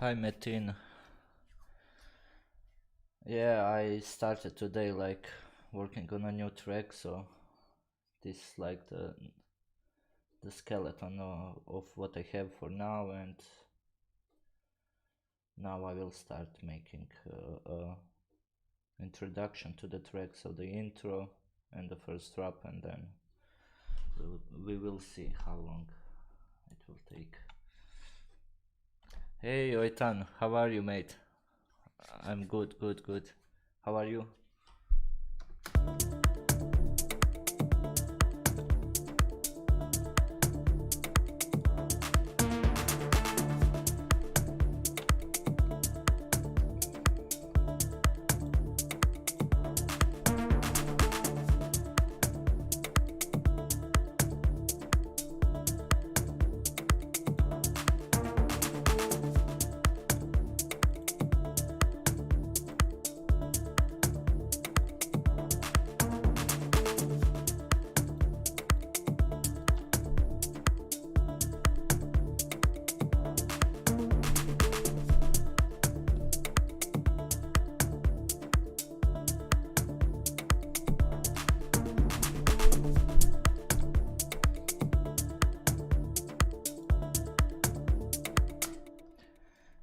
Hi Metin. Yeah, I started today like working on a new track, so this is like the skeleton of what I have for now, and now I will start making introduction to the track, so the intro and the first drop, and then we will see how long it will take. Hey Oitan, how are you, mate? I'm good, good, good. How are you?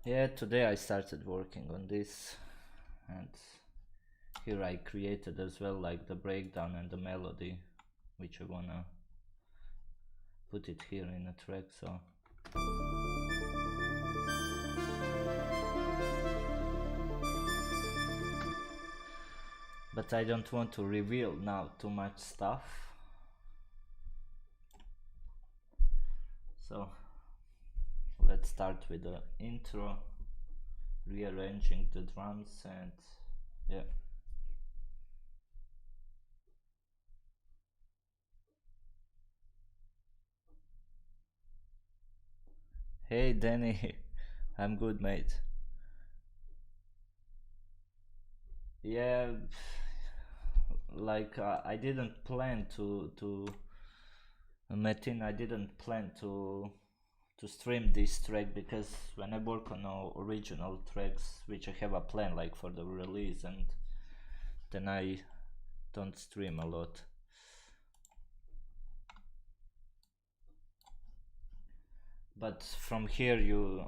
Yeah, today I started working on this, and here I created as well like the breakdown and the melody, which I wanna put it here in a track. So but I don't want to reveal now too much stuff, so let's start with the intro, rearranging the drums, and yeah. Hey Danny, I'm good, mate. Yeah, like I didn't plan to Metin, I didn't plan to stream this track, because when I work on original tracks, which I have a plan like for the release, and then I don't stream a lot. But from here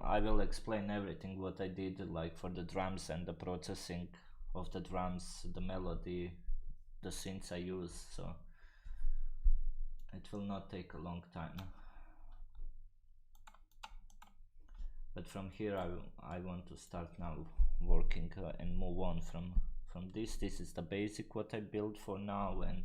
I will explain everything what I did like for the drums and the processing of the drums, the melody, the synths I use, so it will not take a long time. But from here I want to start now working and move on from this. This is the basic what I built for now, and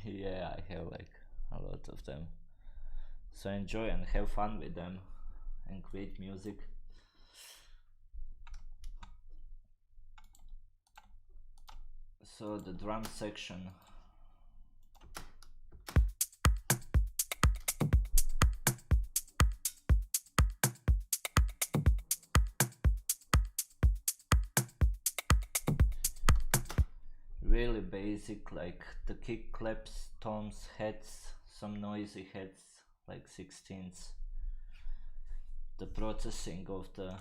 yeah, I have like a lot of them, so enjoy and have fun with them and create music. So the drum section, really basic, like the kick claps, toms, heads, some noisy heads like 16ths, the processing of the,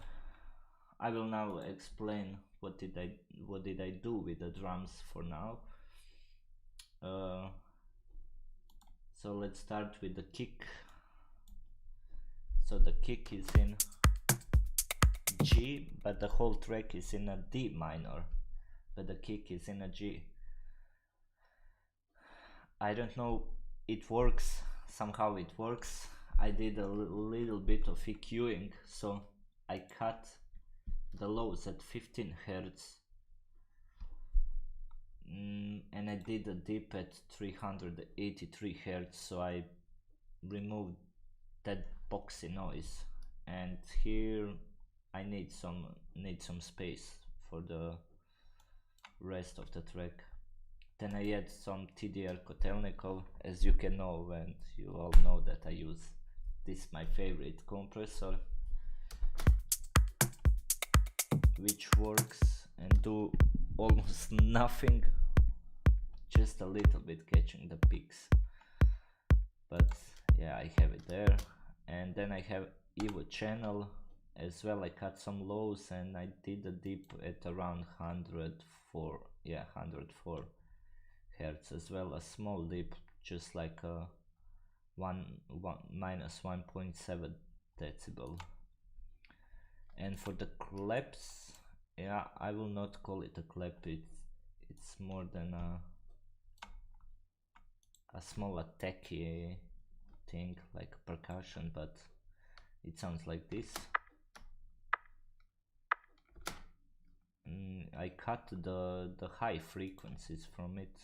I will now explain what did I do with the drums for now. So let's start with the kick. So the kick is in G, but the whole track is in a D minor, but the kick is in a G. I don't know, it works, somehow it works. I did a little bit of EQing, so I cut the lows at 15 Hz, and I did a dip at 383 Hz, so I removed that boxy noise, and here I need some space for the rest of the track. Then I add some TDR Kotelnikov, as you can know, and you all know that I use this, my favorite compressor, which works and do almost nothing, just a little bit catching the peaks, but yeah, I have it there. And then I have Evo channel as well. I cut some lows and I did a dip at around 104, yeah, 104 hertz, as well a small dip, just like a minus 1.7 decibel. And for the claps, yeah, I will not call it a clap, it's more than a small attacky thing, like percussion, but it sounds like this. I cut the high frequencies from it,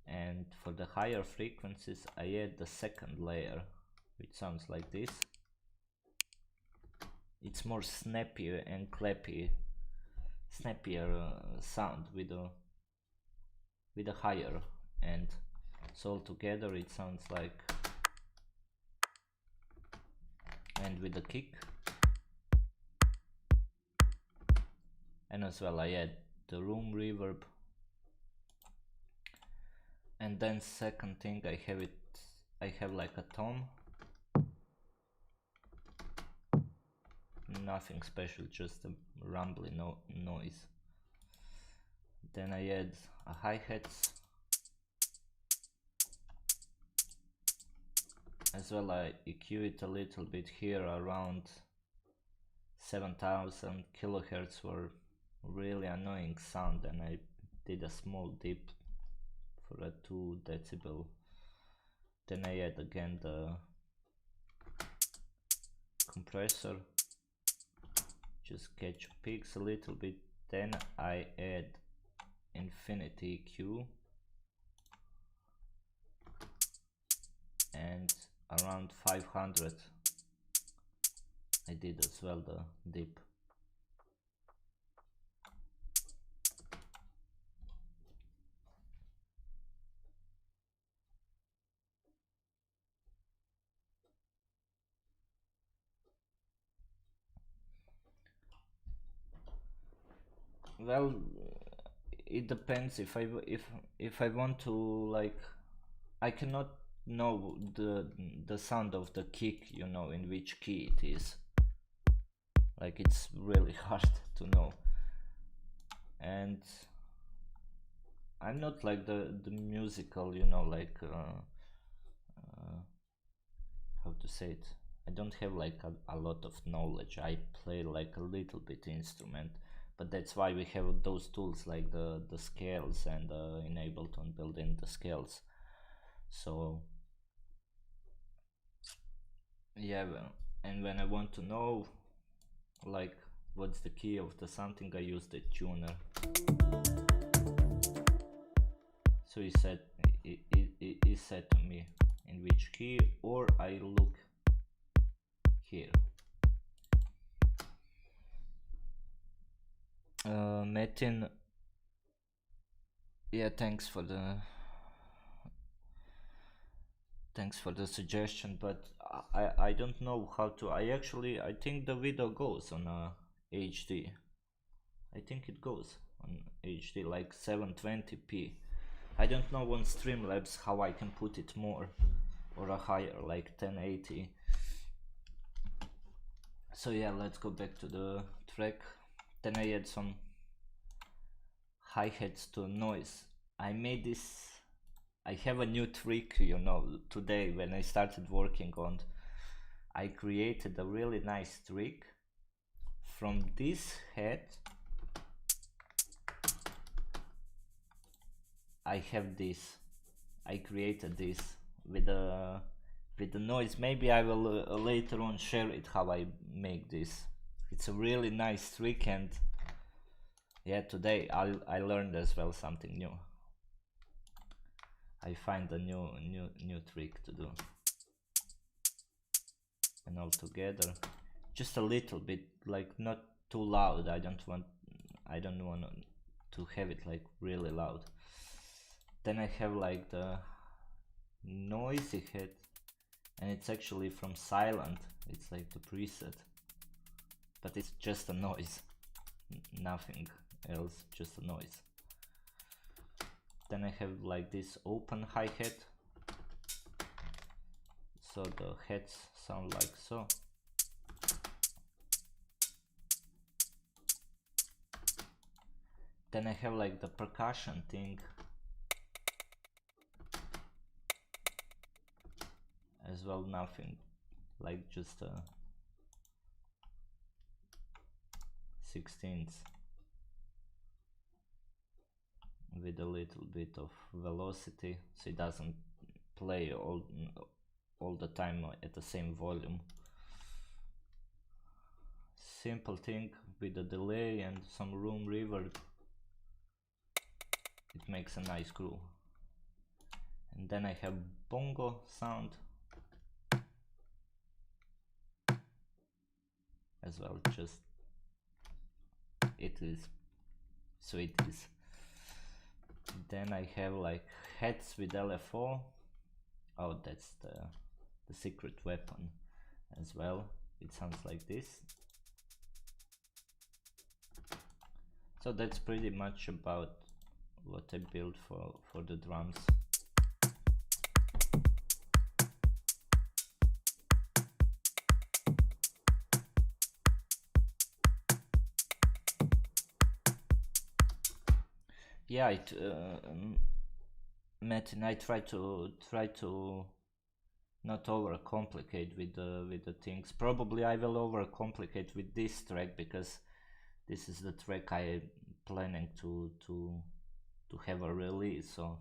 and for the higher frequencies I add the second layer, which sounds like this. It's more snappier and clappy, snappier sound with a higher end, so altogether it sounds like. And with the kick, and as well I add the room reverb. And then second thing, I have like a tom, nothing special, just a rumbling noise. Then I add a hi-hats, as well I EQ it a little bit here, around 7000 kilohertz for really annoying sound, and I did a small dip for a 2 decibel. Then I add again the compressor, just catch peaks a little bit. Then I add infinity EQ and around 500 I did as well the dip. Well, it depends. If I want to, like, I cannot know the sound of the kick, you know, in which key it is. Like, it's really hard to know. And I'm not like the musical, you know, like how to say it. I don't have like a lot of knowledge. I play like a little bit instrument, but that's why we have those tools like the scales and in Ableton build in the scales. So yeah, well, and when I want to know like what's the key of the something, I use the tuner. So he said he said to me in which key, or I look here. Metin, yeah, thanks for the suggestion, but I don't know how to. I think the video goes on HD. I think it goes on HD like 720p. I don't know on Streamlabs how I can put it more or a higher, like 1080. So yeah, let's go back to the track. Then I add some hi-hats to noise. I made this, I have a new trick, you know, today when I started working on, I created a really nice trick. From this hat I have this, I created this with the noise. Maybe I will later on share it how I make this. It's a really nice trick, and yeah, today I learned as well something new. I find a new trick to do. And all together, just a little bit, like not too loud. I don't want to have it like really loud. Then I have like the noisy head, and it's actually from Silent. It's like the preset, but it's just a noise. nothing else, just a noise. Then I have like this open hi-hat, so the heads sound like so. Then I have like the percussion thing as well, nothing, like just a 16th with a little bit of velocity, so it doesn't play all the time at the same volume. Simple thing with a delay and some room reverb. It makes a nice groove. And then I have bongo sound as well, just it is, so it is. Then I have like heads with LFO. Oh, that's the secret weapon as well. It sounds like this. So that's pretty much about what I built for the drums. Yeah, Martin, I try to not overcomplicate with the things. Probably I will overcomplicate with this track, because this is the track I am planning to have a release. So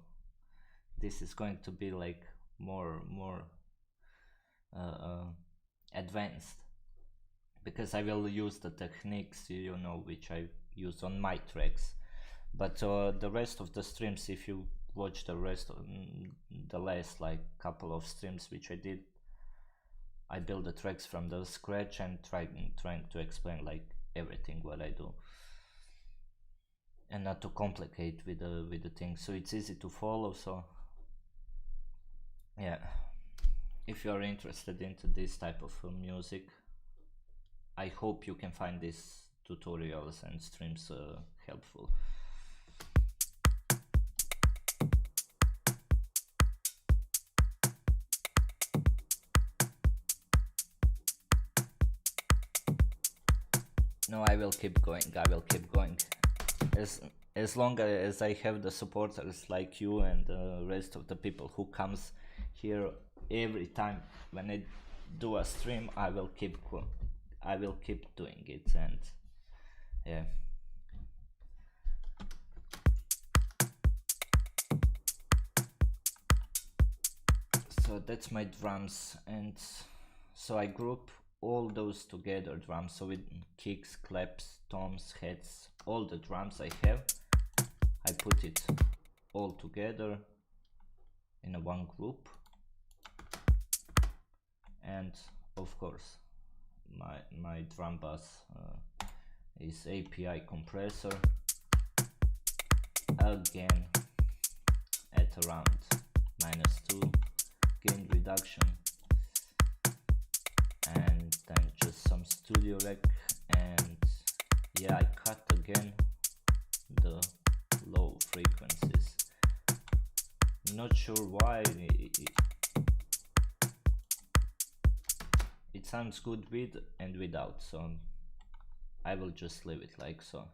this is going to be like more advanced, because I will use the techniques, you know, which I use on my tracks. But the rest of the streams, if you watch the rest of the last like couple of streams which I did, I build the tracks from the scratch and trying to explain like everything what I do, and not to complicate with the things, so it's easy to follow. So yeah, if you are interested into this type of music, I hope you can find these tutorials and streams helpful. No, I will keep going. As long as I have the supporters like you and the rest of the people who comes here every time when I do a stream, I will keep doing it. And yeah. So that's my drums, and so I group all those together, drums, so with kicks, claps, toms, heads, all the drums I have, I put it all together in a one group. And of course my drum bass is API compressor, again at around -2 gain reduction, and then just some studio rec, and yeah, I cut again the low frequencies. Not sure why it sounds good with and without, so I will just leave it like so.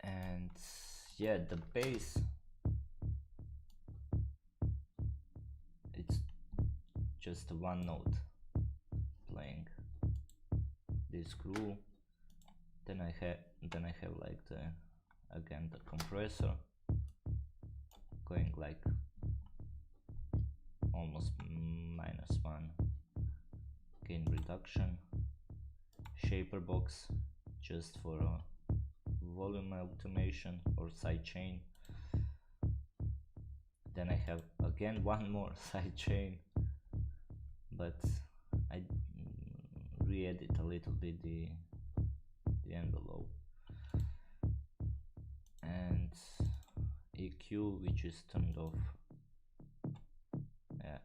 And yeah, the bass, it's just one note playing this groove. Then I have like again the compressor going like almost -1 gain reduction, shaper box just for volume automation or sidechain. Then I have again one more sidechain, but I re-edit a little bit the envelope, and EQ which is turned off. Yeah.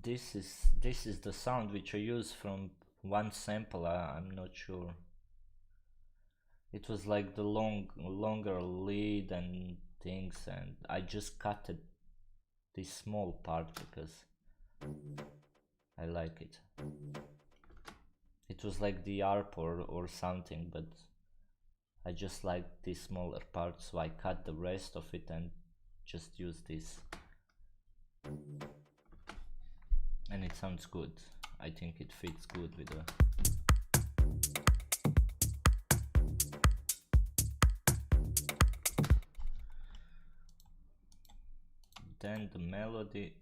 this is the sound which I use from one sample. I'm not sure. It was like the longer lead and things, and I just cut it, this small part, because I like it. It was like the ARP or something, but I just like this smaller part, so I cut the rest of it and just use this. And it sounds good. I think it fits good with the then the melody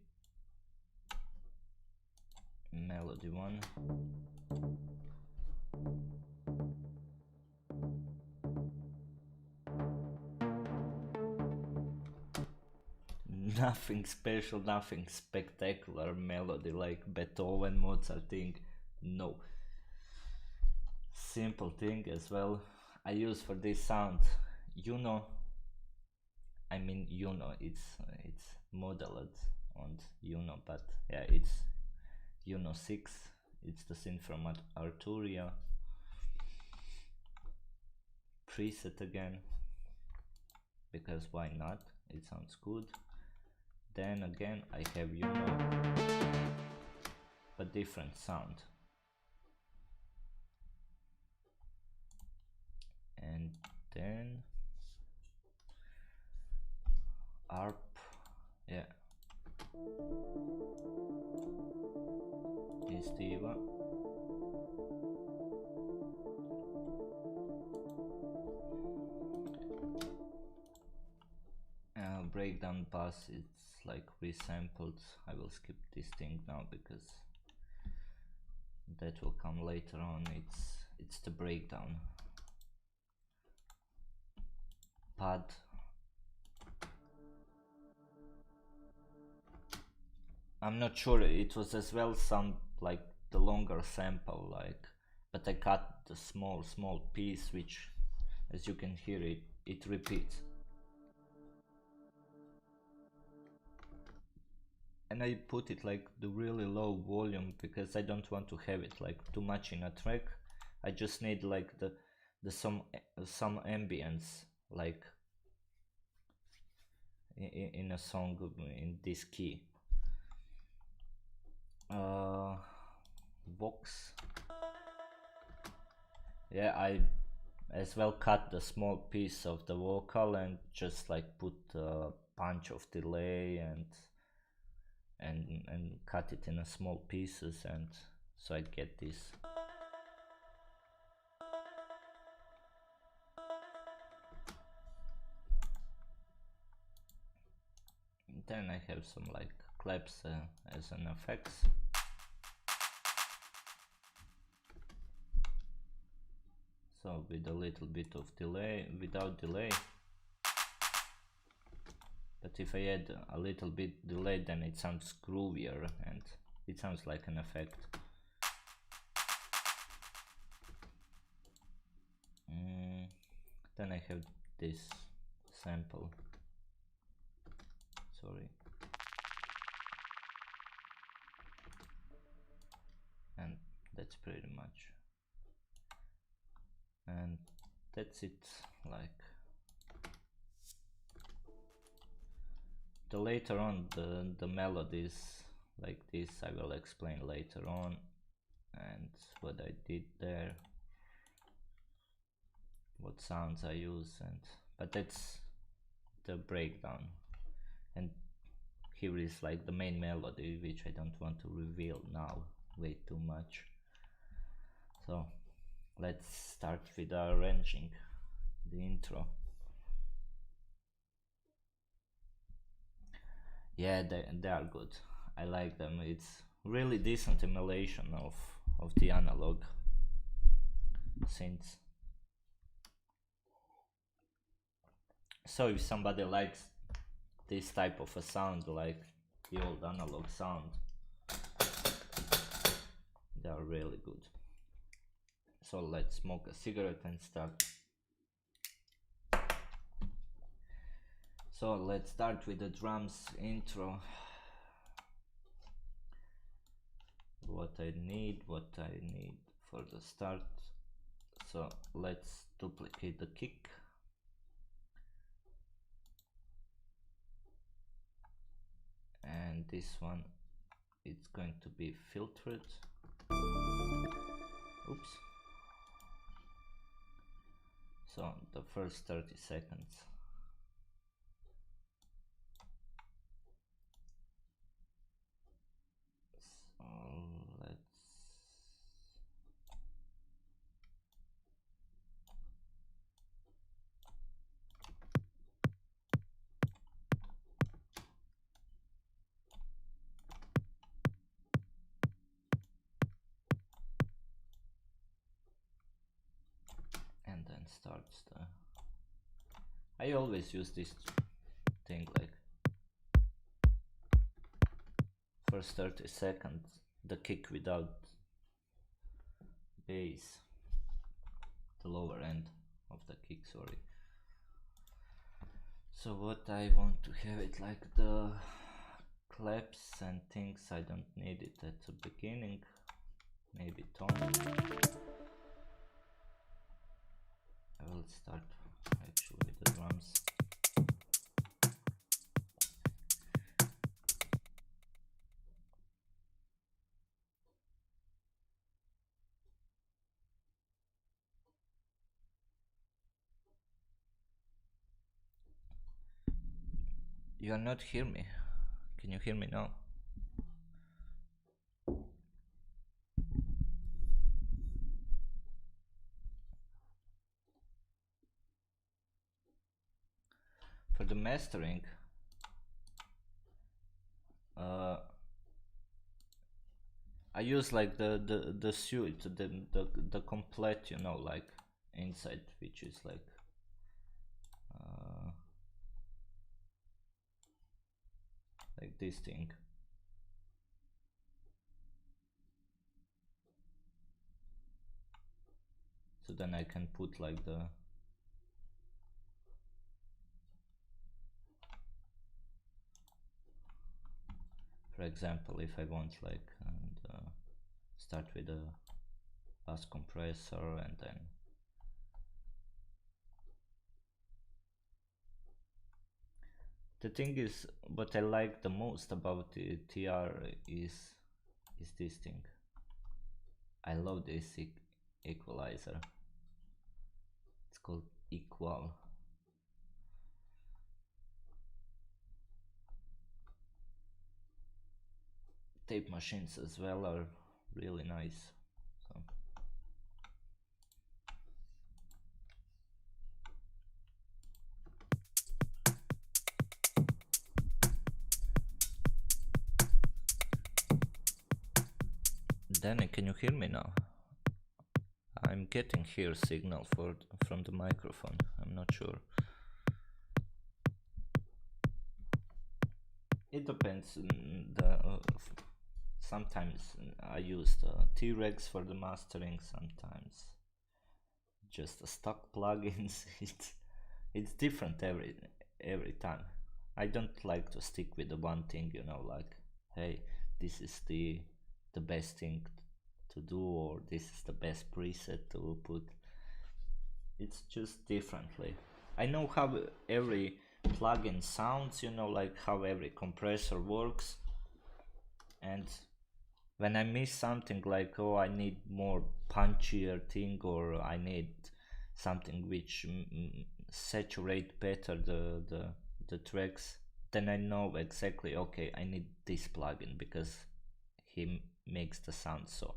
one. Nothing special, nothing spectacular melody like Beethoven, Mozart thing. No. Simple thing as well. I use for this sound, it's modeled on but yeah, it's Uno 6. It's the synth from Arturia. Preset again, because why not? It sounds good. Then again I have but different sound. And then ARP, yeah, is Diva. Breakdown bass, it's like resampled. I will skip this thing now because that will come later on. It's the breakdown. Pad, I'm not sure, it was as well some like the longer sample, like, but I cut the small piece, which as you can hear it repeats. And I put it like the really low volume because I don't want to have it like too much in a track. I just need like the some ambience, like in a song in this key. Vox, yeah, I as well cut the small piece of the vocal and just like put a bunch of delay and cut it in a small pieces, and so I get this. And then I have some like claps as an effects. So with a little bit of delay, without delay. But if I add a little bit delay, then it sounds groovier and it sounds like an effect. Then I have this sample. Sorry. And that's pretty much. And that's it, like. The later on, the melodies like this I will explain later on, and what I did there, what sounds I use, but that's the breakdown. And here is like the main melody, which I don't want to reveal now way too much. So let's start with arranging the intro. Yeah, they are good. I like them. It's really decent emulation of the analog synths. So if somebody likes this type of a sound, like the old analog sound, they are really good. So let's smoke a cigarette and start. So let's start with the drums intro. what I need for the start. So let's duplicate the kick. And this one, it's going to be filtered. Oops. So the first 30 seconds. So let's and then starts the I always use this thing, like first 30 seconds the kick without bass, the lower end of the kick, sorry. So what I want to have it like the claps and things, I don't need it at the beginning, maybe tone. I will start actually with the drums. You are not hear me. Can you hear me now? For the mastering, I use like the suite, the complete, you know, like inside, which is like this thing. So then I can put like the for example, if I want like and start with a bass compressor and then the thing is, what I like the most about the TR is this thing. I love this equalizer. It's called equal. Tape machines as well are really nice. So Danny, can you hear me now? I'm getting here signal from the microphone. I'm not sure. It depends. Sometimes I use the T-Rex for the mastering. Sometimes just the stock plugins. It's different every time. I don't like to stick with the one thing. You know, like, hey, this is the best thing to do, or this is the best preset to put. It's just differently. I know how every plugin sounds, you know, like how every compressor works, and when I miss something, like, oh, I need more punchier thing, or I need something which saturate better the tracks, then I know exactly, okay, I need this plugin because he makes the sound so.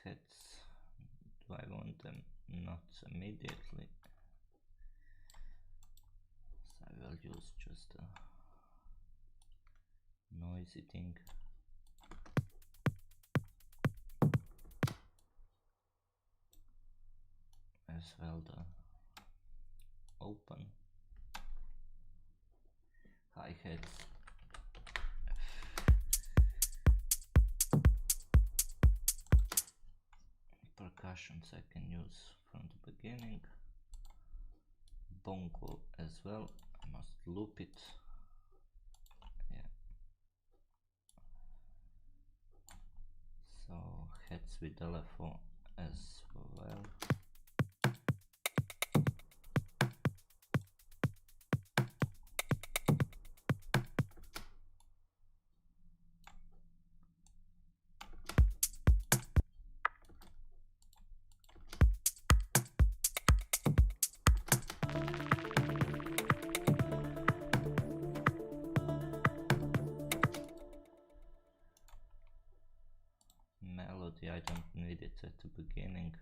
Heads. Do I want them? Not immediately. So I will use just a noisy thing. As well the open. hi-hats, percussions I can use from the beginning, bongo as well, I must loop it, yeah. So heads with LFO as well. Melody, I don't need it at the beginning.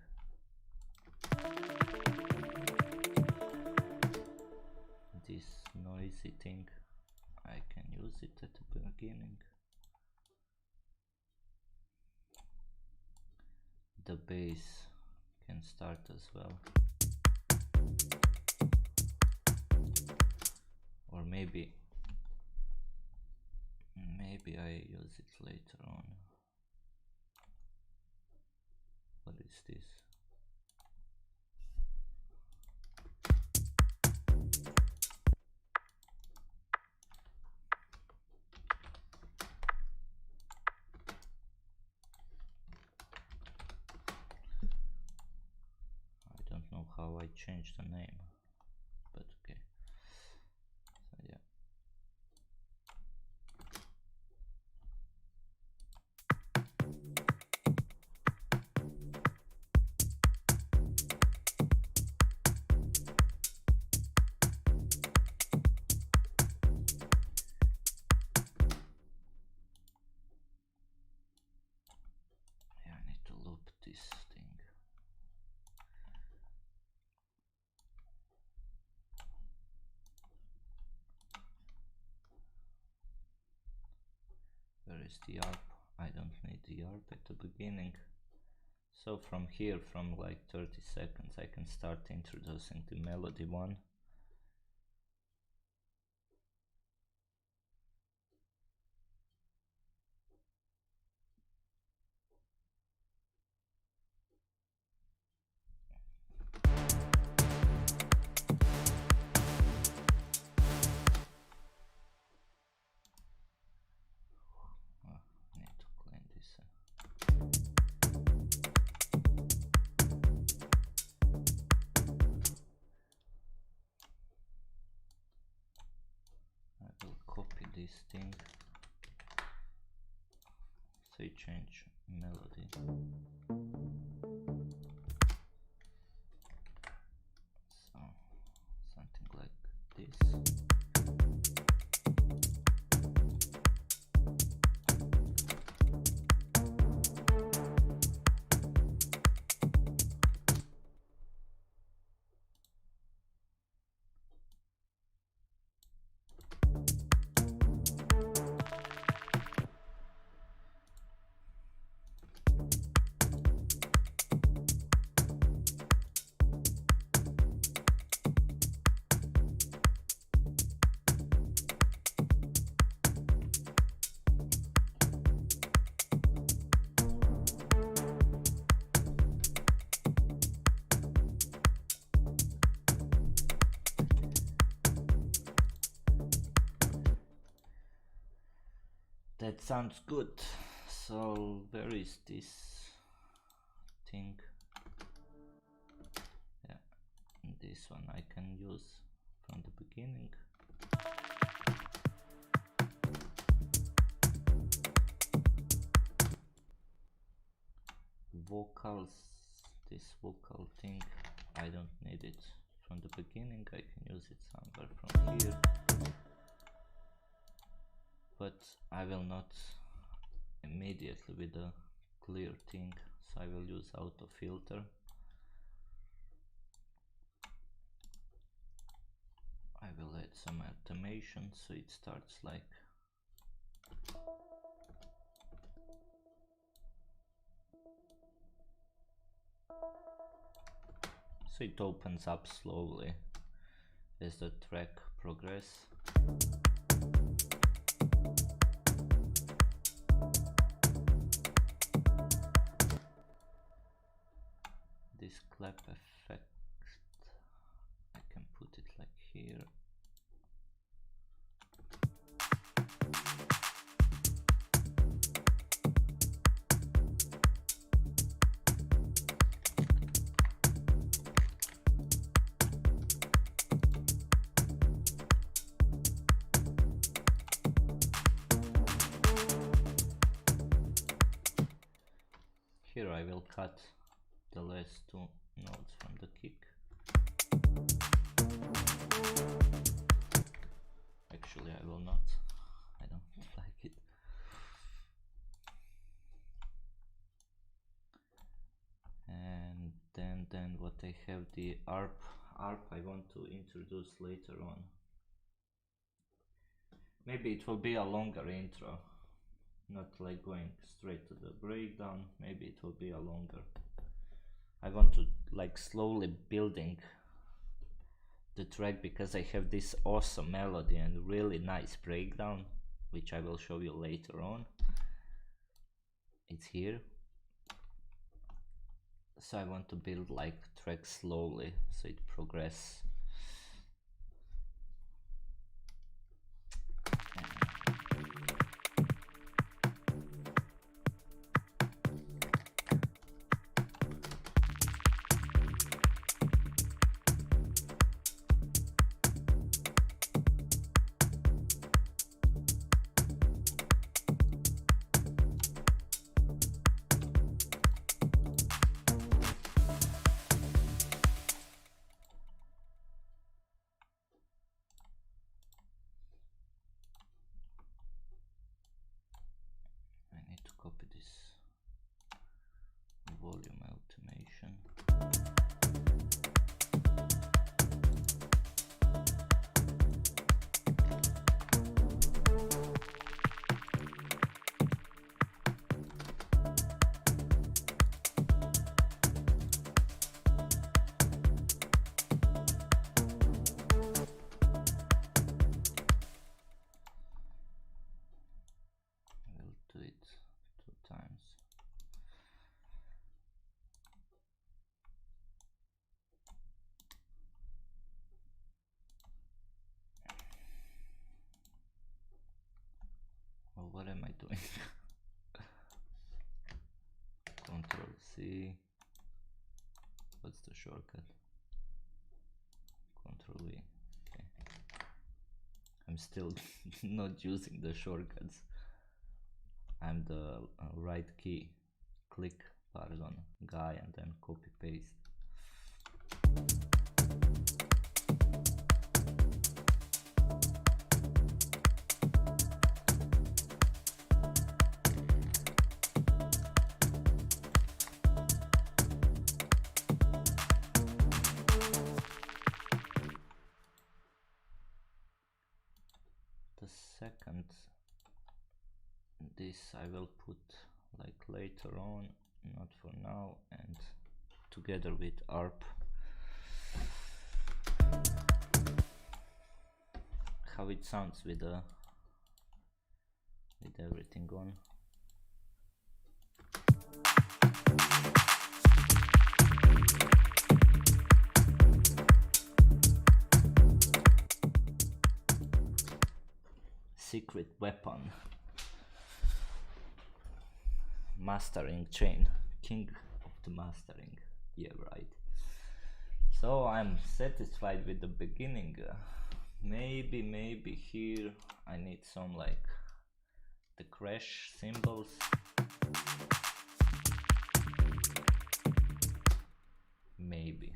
This noisy thing, I can use it at the beginning. The bass can start as well. Or maybe I use it later on. What is this? I don't know how I changed the name, but okay. So yeah. Yeah, I need to loop this thing. Where is the ARP? I don't need the ARP at the beginning. So from here, from like 30 seconds, I can start introducing the melody one. Need to clean this. I will copy this thing. Sidechain melody. So something like this. That sounds good. So where is this thing? Yeah, this one I can use from the beginning. Vocals, this vocal thing, I don't need it from the beginning. I can use it somewhere from here, but I will not immediately with a clear thing, so I will use auto filter. I will add some automation so it starts like so it opens up slowly as the track progresses. this clap effect, I can put it like here. Here I will cut the last two notes from the kick. Actually I will not, I don't like it. And then what I have, the ARP I want to introduce later on. Maybe it will be a longer intro, not like going straight to the breakdown. Maybe it will be a longer. I want to like slowly building the track because I have this awesome melody and really nice breakdown, which I will show you later on. It's here. So I want to build like track slowly so it progresses. Copy this volume automation. We'll do it 2 times. Well, what am I doing? Control C. What's the shortcut? Control V. Okay. I'm still not using the shortcuts. I'm the right key, click, pardon, guy, and then copy paste. The second, this I will put like later on, not for now, and together with ARP. How it sounds with everything on. Secret weapon. Mastering chain, king of the mastering. Yeah, right. So I'm satisfied with the beginning. Maybe here I need some like the crash cymbals. Maybe.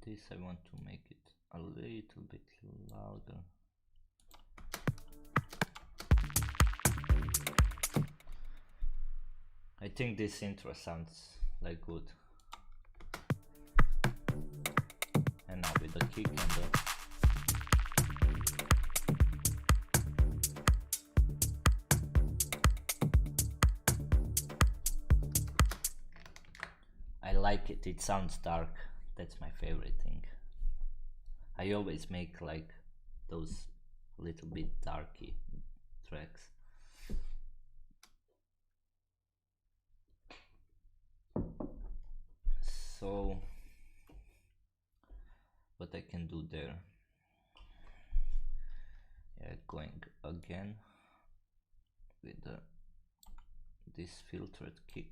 This I want to make it a little bit louder. I think this intro sounds like good. And now with the kick and the I like it, it sounds dark. That's my favorite thing. I always make like those little bit darky tracks. So what I can do there, yeah, going again with this filtered kick.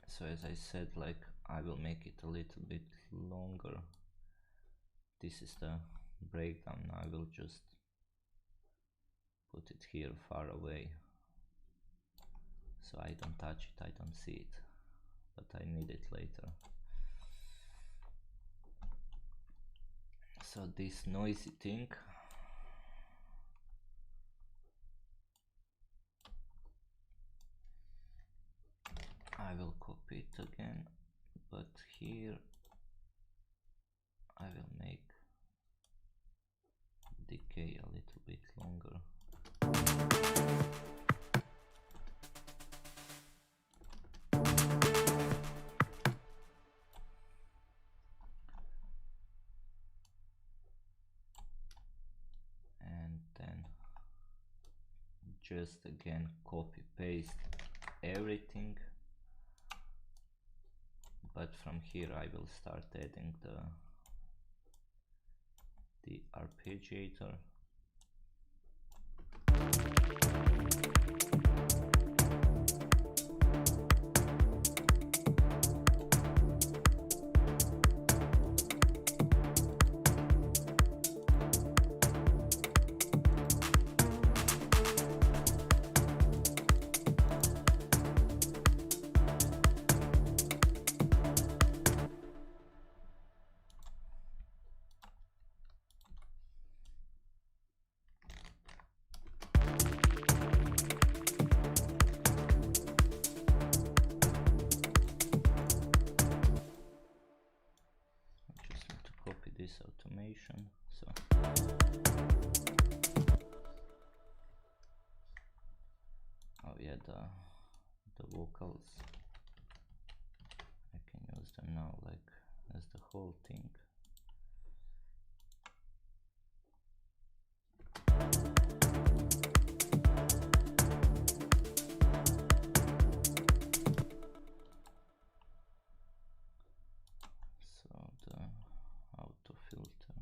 So as I said, like I will make it a little bit longer. This is the breakdown. I will just put it here far away, so I don't touch it, I don't see it, but I need it later. So this noisy thing, I will copy it again, but here I will make decay a little bit longer. And then just again copy paste everything, but from here I will start adding the arpeggiator. This automation, so oh yeah, the vocals, I can use them now like as the whole thing. So the auto filter.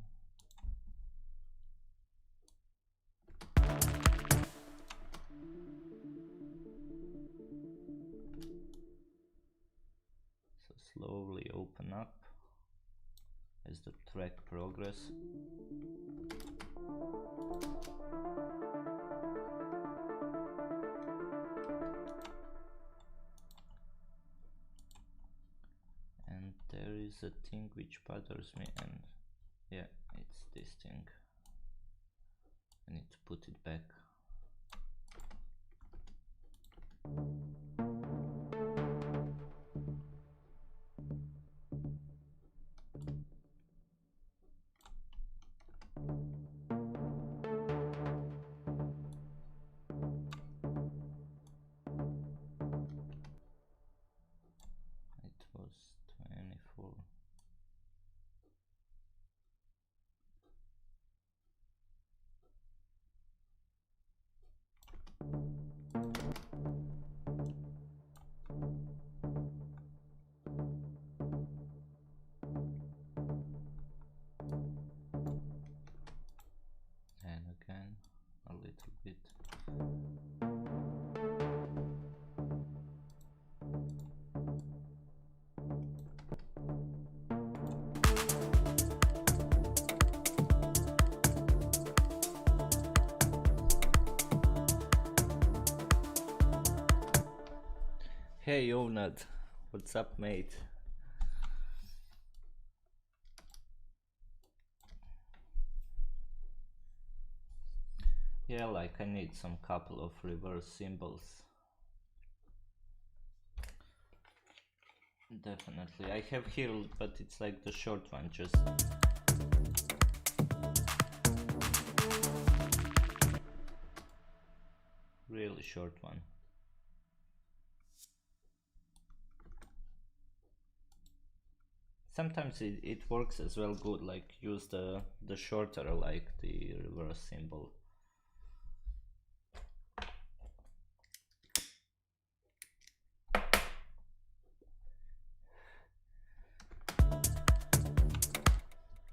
So slowly open up as the track progresses. And there is a thing which bothers me, and yeah, it's this thing. I need to put it back. It was 24. And again a little bit. Hey Onad, what's up mate? Yeah, like I need some couple of reverse cymbals. Definitely. I have here, but it's like the short one, just really short one. Sometimes it works as well good, like use the shorter, like the reverse symbol.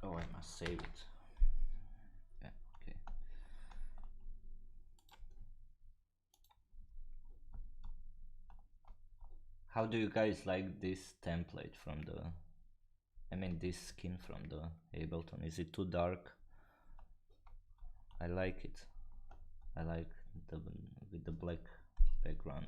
Oh, I must save it. Yeah, okay. How do you guys like this template from the, I mean this skin from the Ableton? Is it too dark? I like it. I like the with the black background.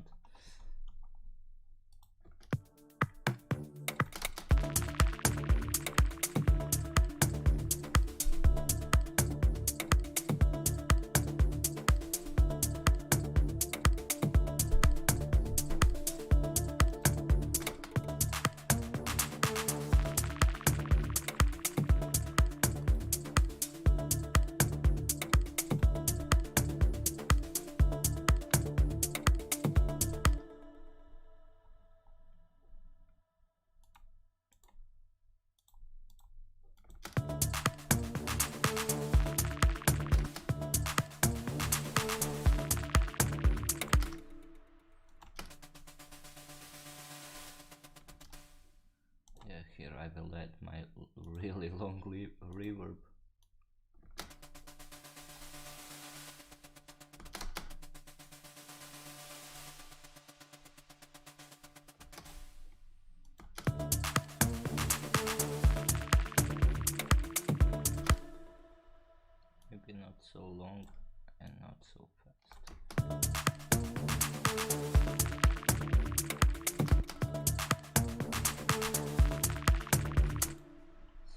Here I will add my really long reverb. Maybe not so long and not so fast.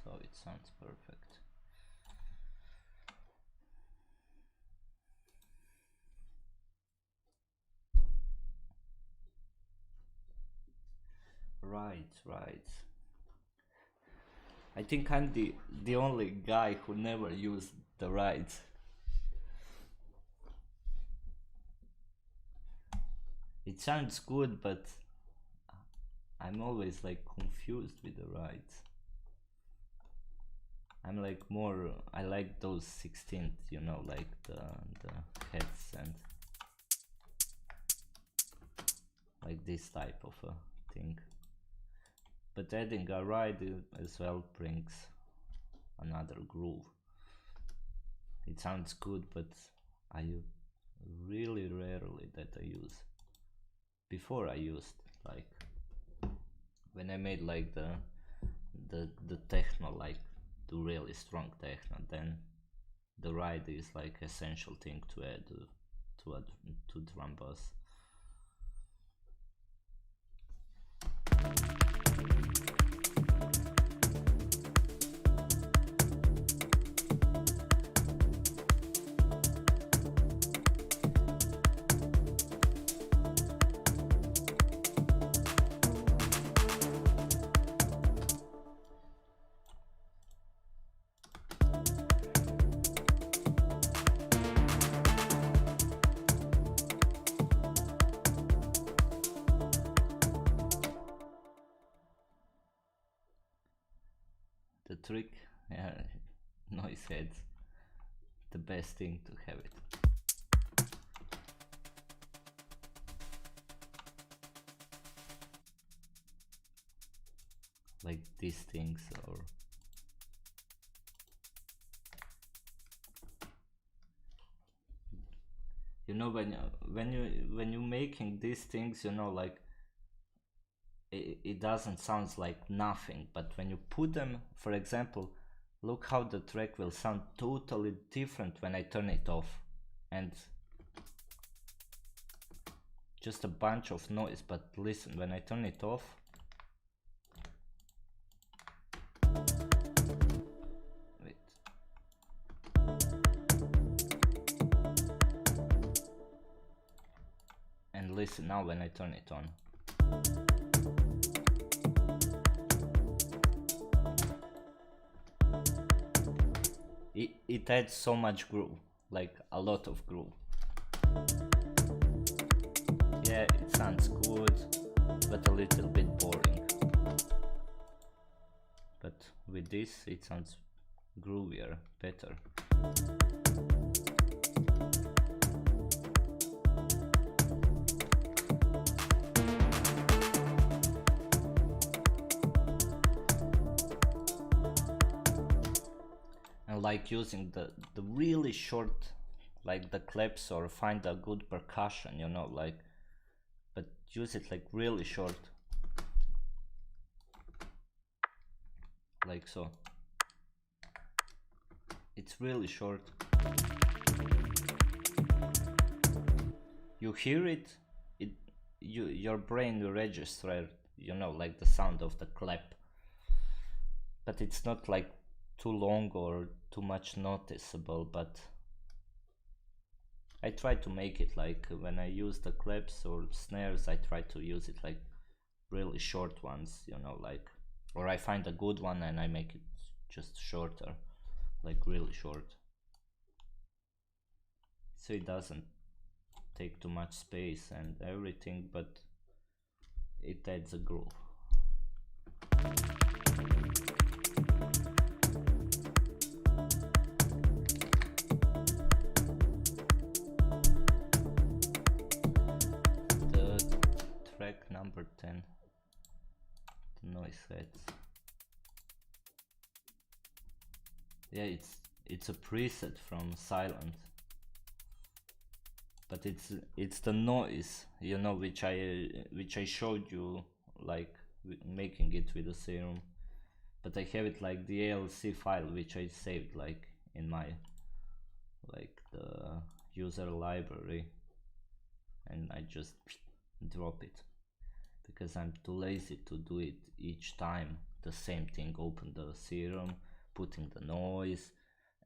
So it sounds perfect. Right. I think I'm the only guy who never used the rides. It sounds good, but I'm always like confused with the rides. I'm like more, I like those 16th, you know, like the heads and like this type of a thing. But adding a ride as well brings another groove. It sounds good, but I really rarely that I use. Before I used, like when I made like the techno, like the really strong techno, then the ride is like essential thing to add to drum bass. The trick, yeah, noise heads, the best thing to have it. Like these things, or you know, when you making these things, you know, like it doesn't sound like nothing, but when you put them, for example, look how the track will sound totally different when I turn it off, and just a bunch of noise. But listen, when I turn it off, wait, and listen now when I turn it on. It adds so much groove, like a lot of groove. sounds good, but a little bit boring. But with this it sounds groovier, better. And like using the really short, like the claps, or find a good percussion, you know, like, but use it like really short, like so. It's really short. You hear it, your brain will register, you know, like the sound of the clap, but it's not like too long or too much noticeable. But I try to make it like, when I use the claps or snares, I try to use it like really short ones, you know, like, or I find a good one and I make it just shorter, like really short, so it doesn't take too much space and everything, but it adds a groove. The track number 10, the noise heads. Yeah, it's a preset from Silent, but it's the noise, you know, which I showed you, like making it with the serum. But I have it like the ALC file, which I saved like in my, like the user library, and I just drop it because I'm too lazy to do it each time the same thing. Open the serum, putting the noise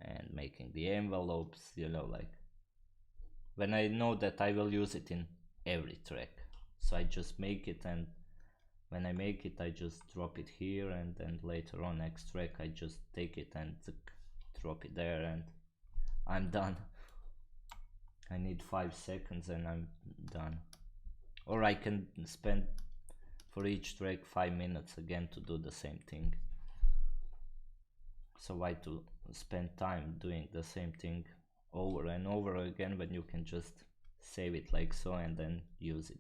and making the envelopes, you know, like, when I know that I will use it in every track, so I just make it, and when I make it I just drop it here, and then later on next track I just take it and drop it there, and I'm done. I need 5 seconds and I'm done. Or I can spend for each track 5 minutes again to do the same thing. So why to spend time doing the same thing over and over again when you can just save it like so and then use it.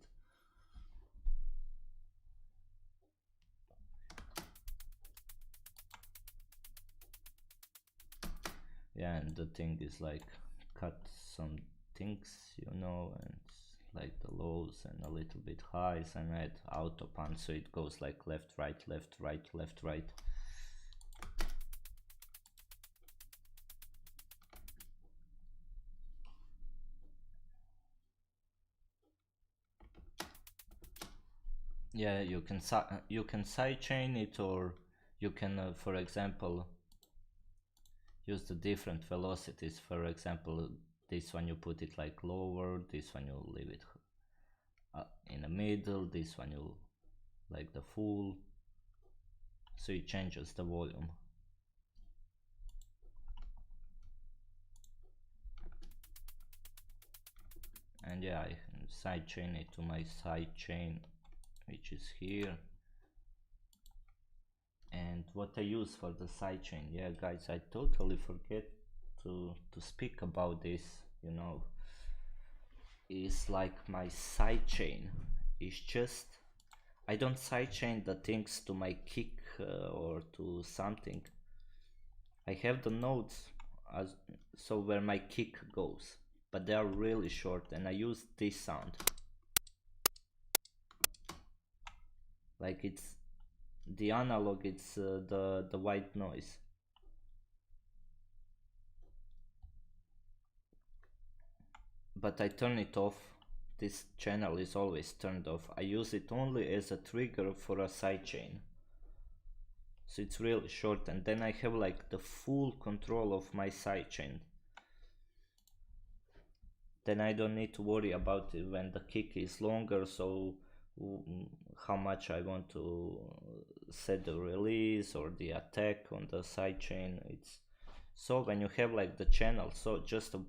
Yeah, and the thing is like, cut some things, you know, and like the lows and a little bit highs, and add auto pan so it goes like left right left right left right. Yeah, you can sidechain it, or you can for example use the different velocities. For example, this one you put it like lower, this one you leave it in the middle, this one you like the full, so it changes the volume. And yeah, I sidechain it to my sidechain, which is here. And what I use for the sidechain, yeah guys, I totally forget to speak about this, you know, is like my sidechain is just, I don't sidechain the things to my kick or to something. I have the notes as so where my kick goes, but they are really short, and I use this sound, like it's the analog, it's the white noise. But I turn it off. This channel is always turned off. I use it only as a trigger for a sidechain, so it's really short, and then I have like the full control of my sidechain. Then I don't need to worry about it when the kick is longer, so how much I want to set the release or the attack on the sidechain. It's so when you have like the channel, so just a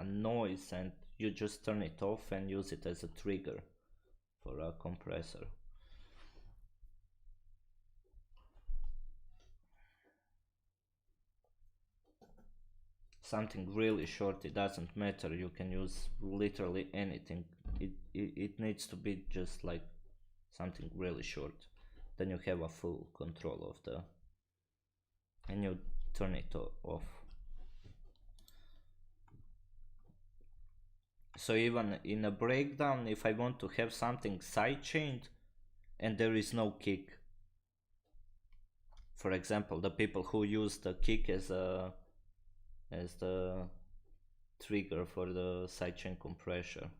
noise, and you just turn it off and use it as a trigger for a compressor. Something really short, it doesn't matter, you can use literally anything. It needs to be just like something really short, then you have a full control of the, and you turn it off. So even in a breakdown, if I want to have something sidechained and there is no kick, for example, the people who use the kick as the trigger for the sidechain compression.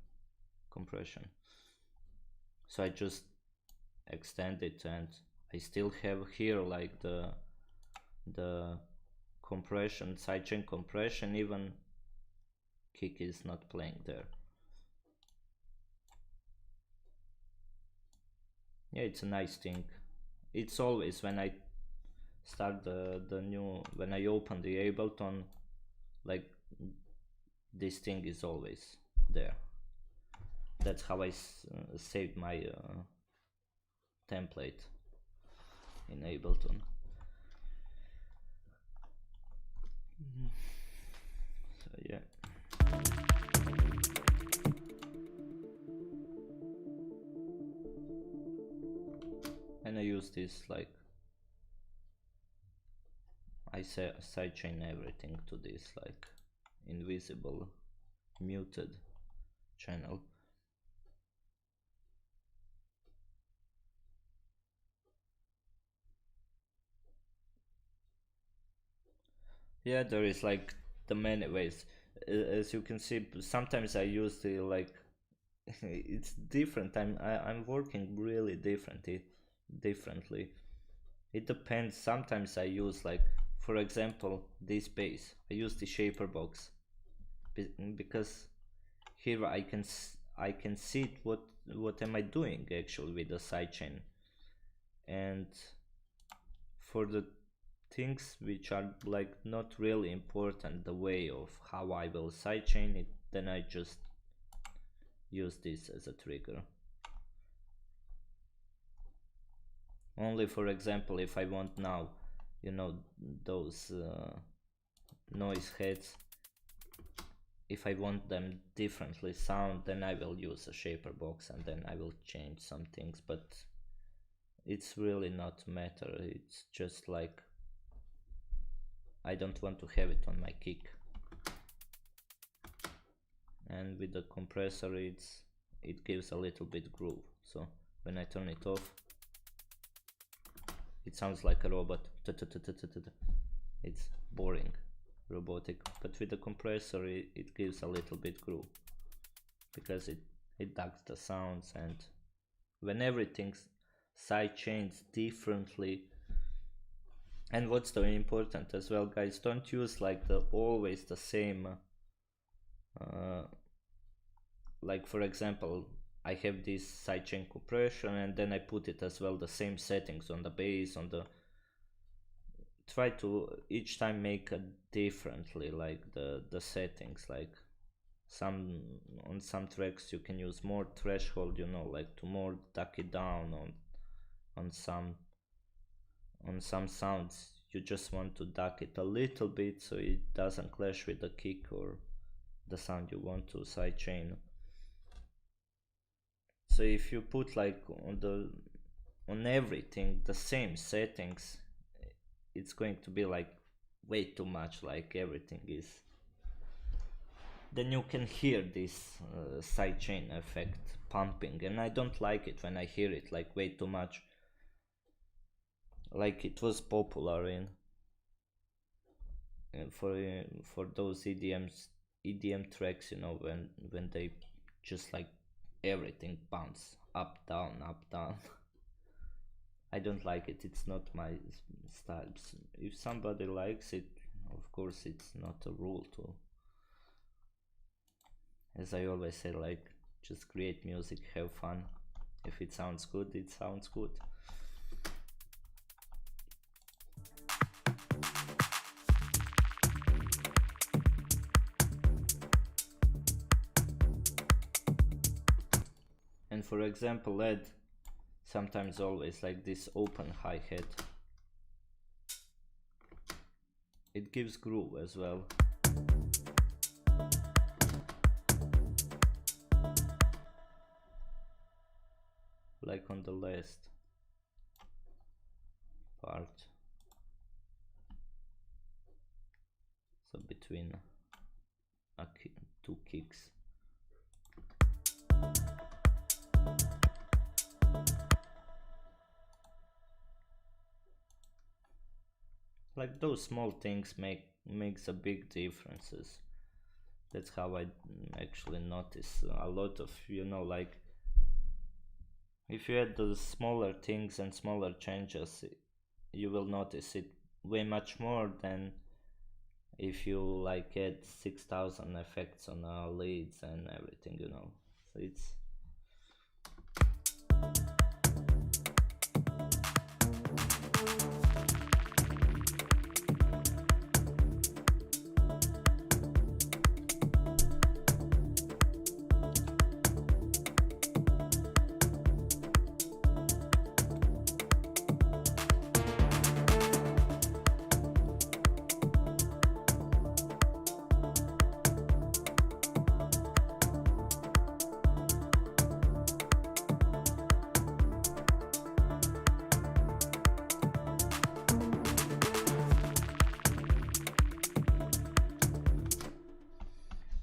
So I just extend it and I still have here like the compression, sidechain compression, even kick is not playing there. Yeah, it's a nice thing. It's always when I start the new, when I open the Ableton, like this thing is always there. That's how I saved my template in Ableton. So yeah. And I use this, like I sidechain everything to this like invisible muted channel. Yeah, there is like the many ways. As you can see, sometimes I use the like it's different. I'm working really differently. It depends. Sometimes I use like, for example, this bass. I use the shaper box because here I can see what am I doing actually with the sidechain, and for the things which are like not really important, the way of how I will sidechain it, then I just use this as a trigger. Only, for example, if I want now, you know, those noise heads, if I want them differently sound, then I will use a shaper box and then I will change some things, but it's really not matter. It's just like I don't want to have it on my kick. And with the compressor it gives a little bit groove, so when I turn it off it sounds like a robot. It's boring, robotic, but with the compressor it gives a little bit groove because it ducks the sounds, and when everything sidechains differently. And what's very important as well, guys, don't use like always the same like for example, I have this sidechain compression and then I put it as well the same settings on the bass, on the, try to each time make it differently, like the settings, like some on some tracks you can use more threshold, you know, like to more duck it down. On some sounds you just want to duck it a little bit so it doesn't clash with the kick or the sound you want to sidechain. So if you put like on everything the same settings, it's going to be like way too much, like everything is, then you can hear this sidechain effect pumping, and I don't like it when I hear it like way too much, like it was popular in for those EDM tracks, you know, when they just like everything bounce up down up down. I don't like it, it's not my style. If somebody likes it, of course it's not a rule to, as I always say, like just create music, have fun. If it sounds good, it sounds good. And for example, add sometimes always like this open hi-hat. It gives groove as well. Like on the last part. So between two kicks. Like those small things makes a big differences. That's how I actually notice a lot of, you know, like if you add those smaller things and smaller changes, you will notice it way much more than if you like add 6,000 effects on leads and everything, you know. So it's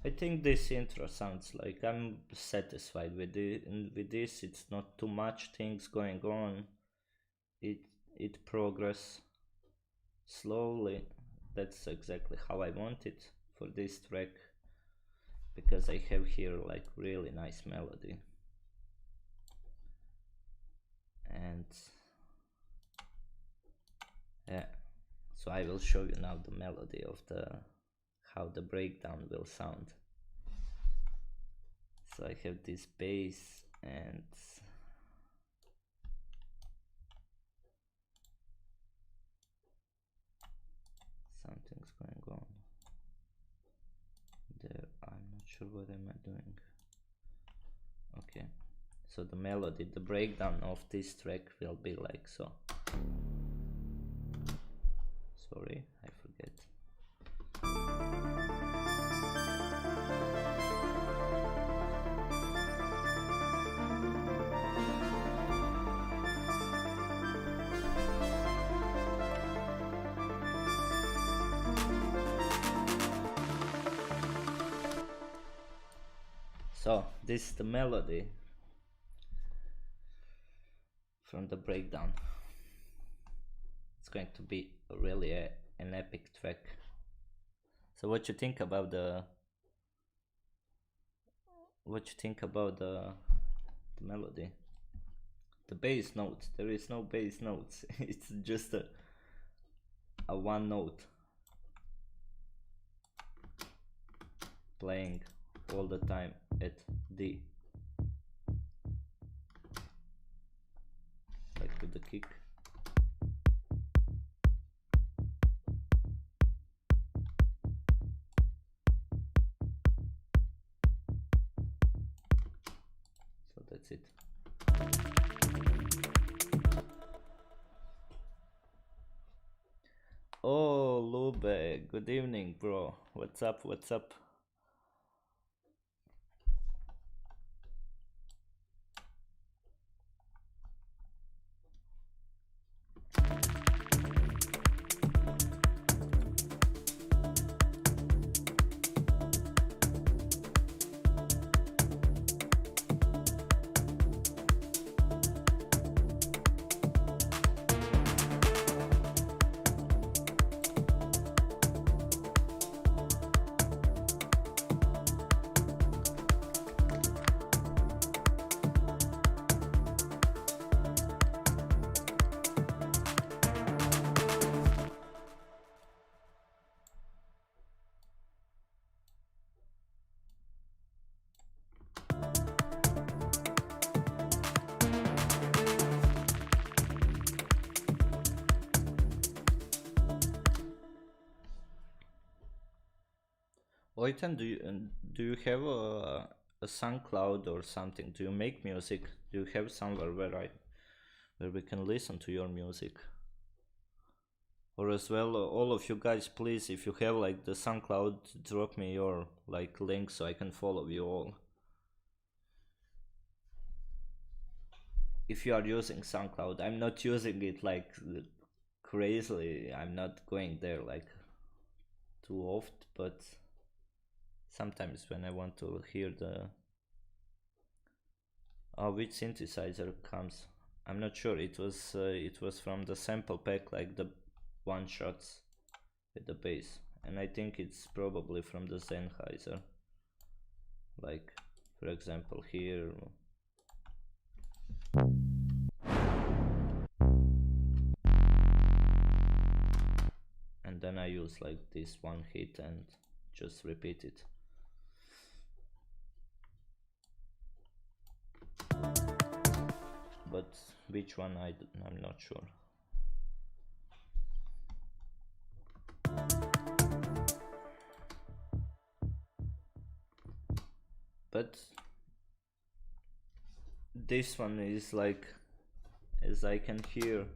I think this intro sounds like I'm satisfied with it. With this, it's not too much things going on. It progress slowly. That's exactly how I want it for this track, because I have here like really nice melody. And yeah, so I will show you now the melody of how the breakdown will sound. So I have this bass and something's going on there. I'm not sure what am I doing. Okay, so the melody, the breakdown of this track will be like so. Sorry, I forget. So this is the melody from the breakdown. It's going to be really an epic track. So what you think about the melody? The bass notes, there is no bass notes. It's just a one note playing all the time at D, like with the kick. So that's it. Oh, Lube, good evening, bro. What's up? What's up? Oitan, do you have a SoundCloud or something? Do you make music? Do you have somewhere where we can listen to your music? Or as well, all of you guys, please, if you have like the SoundCloud, drop me your like link so I can follow you all. If you are using SoundCloud, I'm not using it like crazily. I'm not going there like too often, but sometimes when I want to hear the which synthesizer comes, I'm not sure. It was from the sample pack, like the one shots with the bass, and I think it's probably from the Sennheiser. Like for example here. And then I use like this one hit and just repeat it. But which one I'm not sure. But this one is like, as I can hear,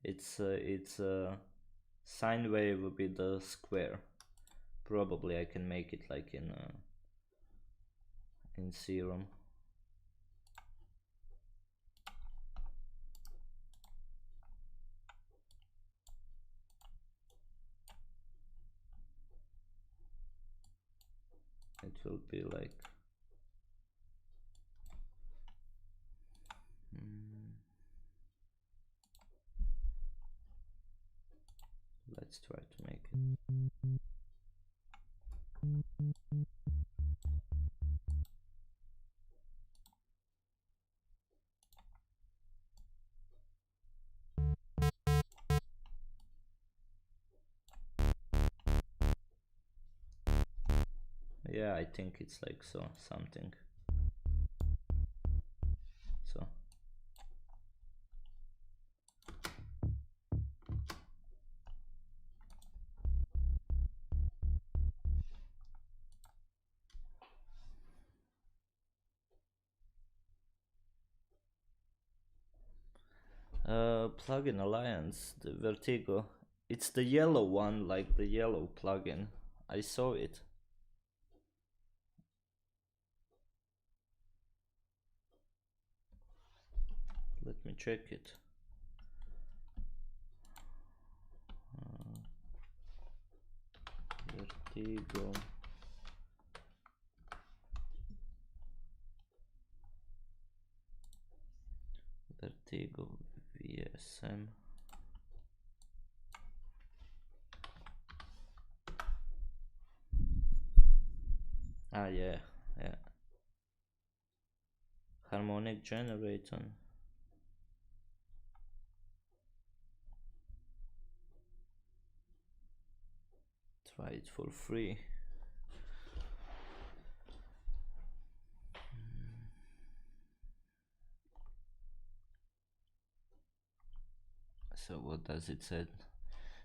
it's a sine wave with a square. Probably I can make it like in Serum. It will be like let's try to make it. Yeah, I think it's like so, something. So. Plugin Alliance, the Vertigo. It's the yellow one, like the yellow plugin. I saw it. Let me check it. Vertigo. Vertigo VSM. Ah, yeah. Harmonic generator. Try it for free. So what does it say?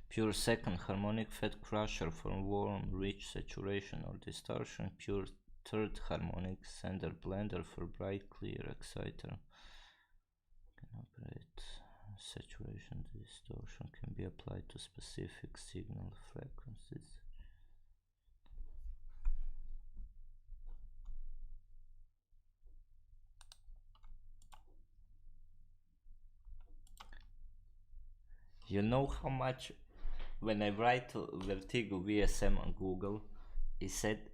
Pure second harmonic fat crusher for warm, rich saturation or distortion. Pure third harmonic sender blender for bright, clear exciter. Can operate saturation, distortion can be applied to specific signal frequencies. You know how much, when I write Vertigo VSM on Google, it said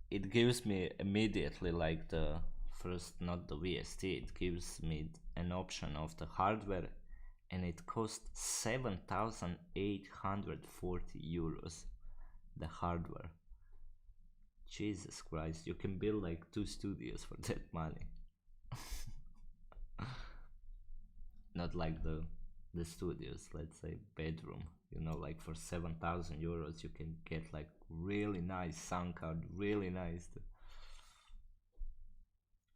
it gives me immediately like the first, not the VST, it gives me an option of the hardware, and it costs 7,840 euros, the hardware. Jesus Christ, you can build like 2 studios for that money. Not like the studios, let's say bedroom, you know, like for 7,000 euros you can get like really nice sound card, really nice.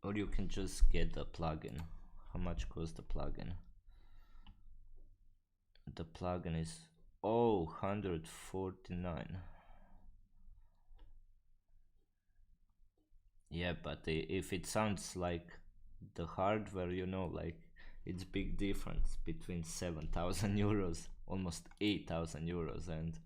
Or you can just get the plugin. How much costs the plugin? The plugin is 149. Yeah, but if it sounds like the hardware, you know, like it's big difference between 7,000 euros, almost 8,000 euros, and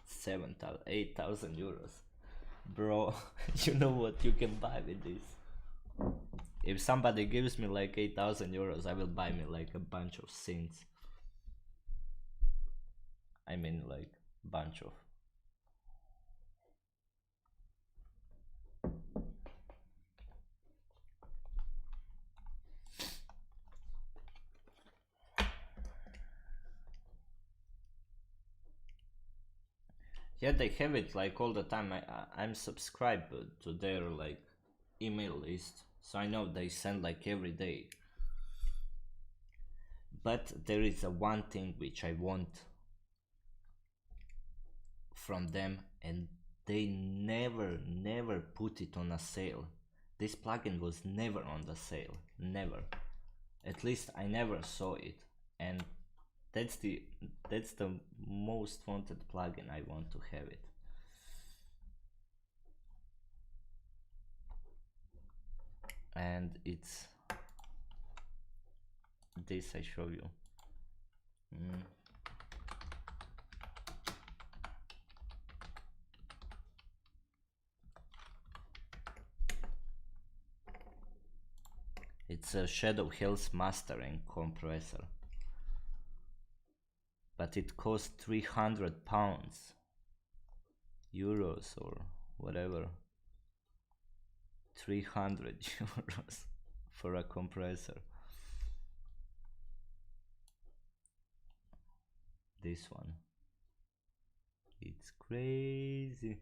7,000, 8,000 euros. Bro, you know what you can buy with this? If somebody gives me like 8,000 euros, I will buy me like a bunch of synths. I mean, like, bunch of. Yeah, they have it like all the time. I'm subscribed to their like email list, so I know they send like every day. But there is a one thing which I want from them, and they never put it on a sale. This plugin was never on the sale, never. At least I never saw it, and that's the most wanted plugin. I want to have it. And it's this I show you. It's a Shadow Hills mastering compressor, but it costs 300 pounds, euros or whatever. 300 euros for a compressor. This one, it's crazy.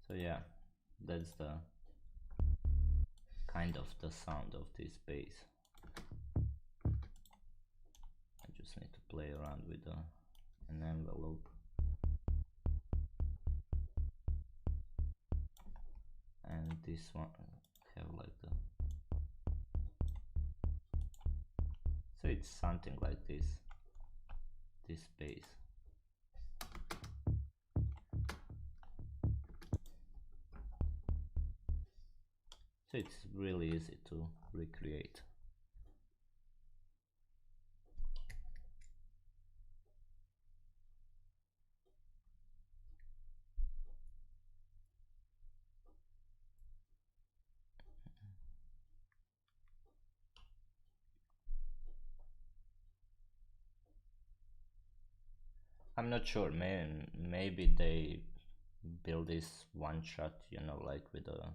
So yeah, that's the kind of the sound of this bass. I just need to play around with an envelope. And this one have like the, so it's something like this bass. So it's really easy to recreate. I'm not sure, maybe they build this one shot, you know, like with a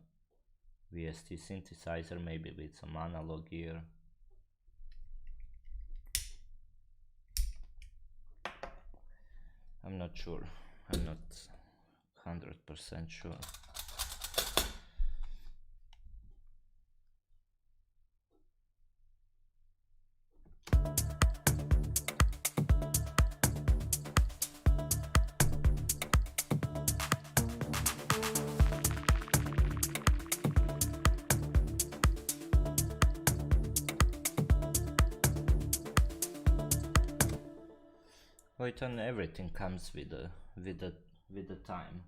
VST synthesizer, maybe with some analog gear. I'm not sure, I'm not 100% sure. Wait, and everything comes with the time.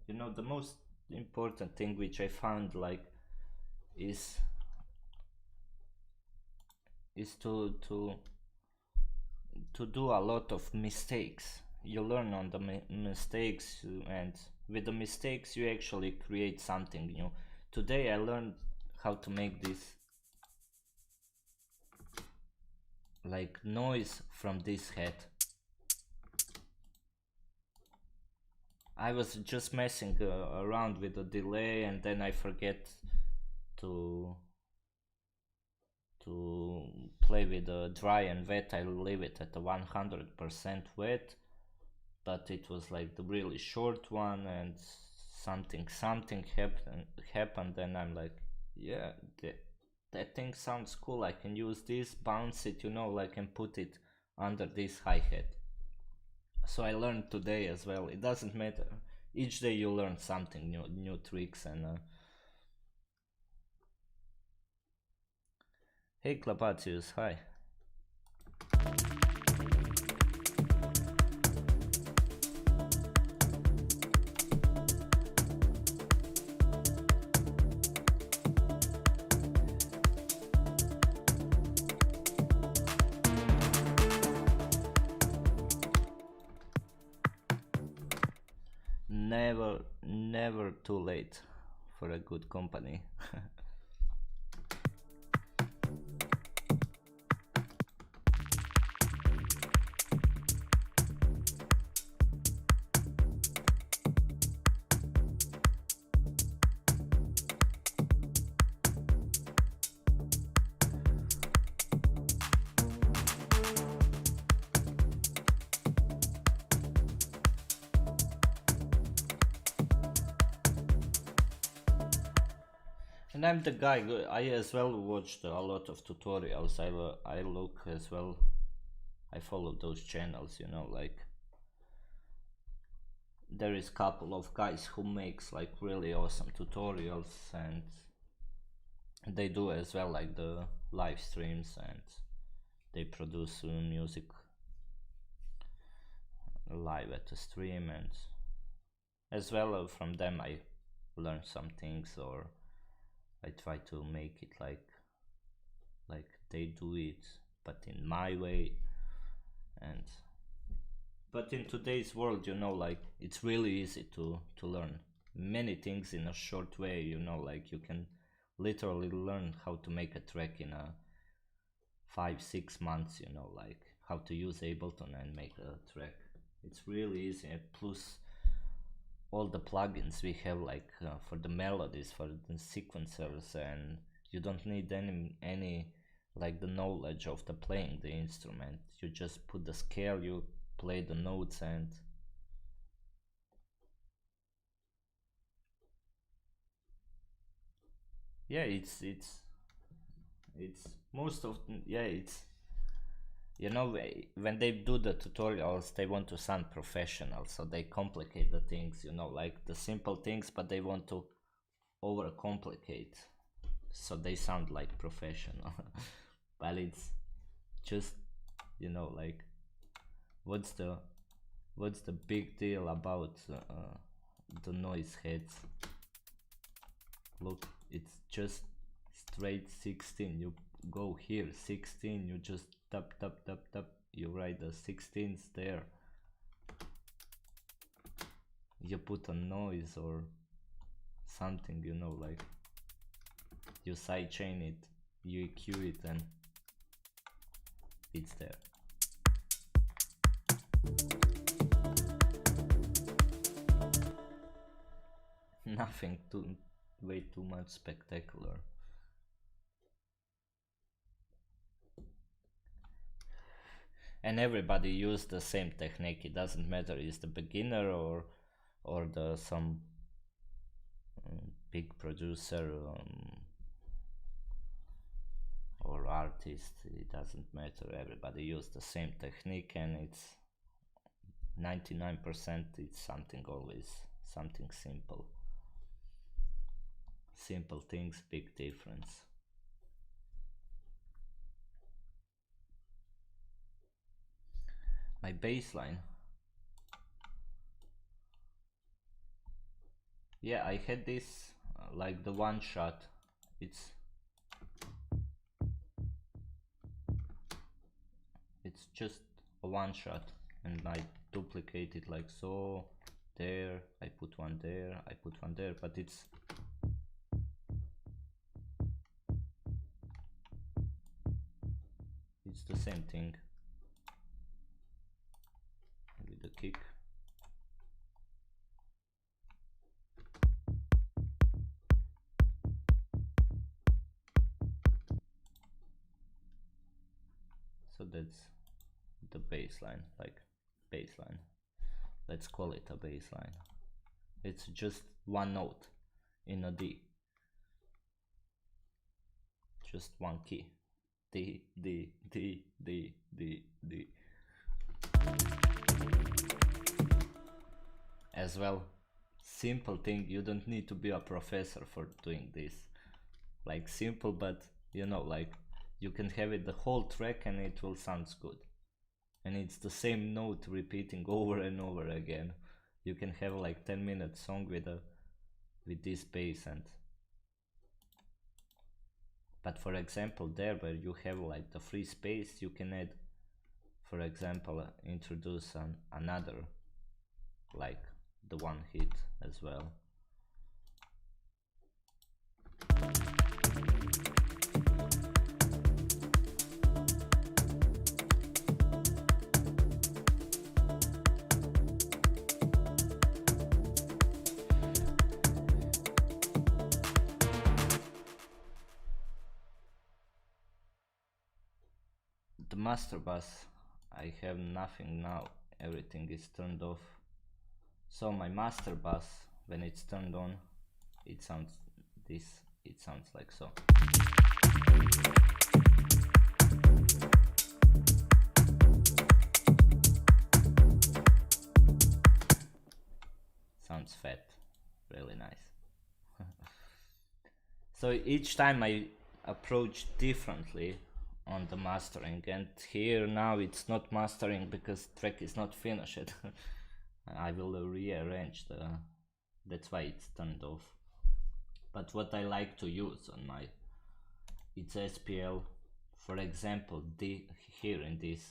You know, the most important thing which I found like is to do a lot of mistakes. You learn on the mistakes, and with the mistakes you actually create something new. Today I learned how to make this like noise from this head. I was just messing around with the delay, and then I forget to play with the dry and wet. I leave it at the 100% wet, but it was like the really short one, and something happened, and I'm like, yeah, that thing sounds cool, I can use this, bounce it, you know, like, and put it under this hi-hat. So I learned today as well. It doesn't matter, each day you learn something new tricks. And hey Klapatius, hi. Never too late for a good company. And I'm the guy. I as well watched a lot of tutorials. I look as well. I follow those channels. You know, like there is couple of guys who makes like really awesome tutorials, and they do as well like the live streams, and they produce music live at the stream, and as well from them I learn some things, or I try to make it like they do it, but in my way. And but in today's world, you know, like it's really easy to learn many things in a short way, you know, like you can literally learn how to make a track in a 5-6 months, you know, like how to use Ableton and make a track. It's really easy. And plus all the plugins we have, like for the melodies, for the sequencers, and you don't need any like the knowledge of the playing the instrument. You just put the scale, you play the notes, and yeah, it's most of yeah, it's, you know, when they do the tutorials they want to sound professional, so they complicate the things, you know, like the simple things, but they want to overcomplicate so they sound like professional. But it's just, you know, like what's the what's the big deal about the noise heads? Look, it's just straight 16. You go here 16, you just tap tap tap tap, you write the 16s there, you put a noise or something, you know, like you sidechain it, you EQ it, and it's there. Nothing too way too much spectacular. And everybody use the same technique. It doesn't matter is the beginner or the some big producer or artist. It doesn't matter. Everybody use the same technique, and it's 99%. It's something, always something simple. Simple things, big difference. My baseline. Yeah, I had this like the one shot. It's just a one shot, and I duplicate it like so. There, I put one there, I put one there, but it's the same thing with the kick. So that's the baseline, like baseline. Let's call it a baseline. It's just one note in a D, just one key, D, D, D, D, D, D. As well, simple thing, you don't need to be a professor for doing this. Like simple, but you know, like you can have it the whole track and it will sound good. And it's the same note repeating over and over again. You can have like 10-minute song with this bass. And but for example, there where you have like the free space, you can add, for example, introduce another, like the one hit as well. The master bass, I have nothing now, everything is turned off. So my master bass, when it's turned on, it sounds this, it sounds like so. Sounds fat, really nice. So each time I approach differently on the mastering, and here now it's not mastering because track is not finished. I will rearrange that's why it's turned off. But what I like to use on my, it's SPL. For example, here in this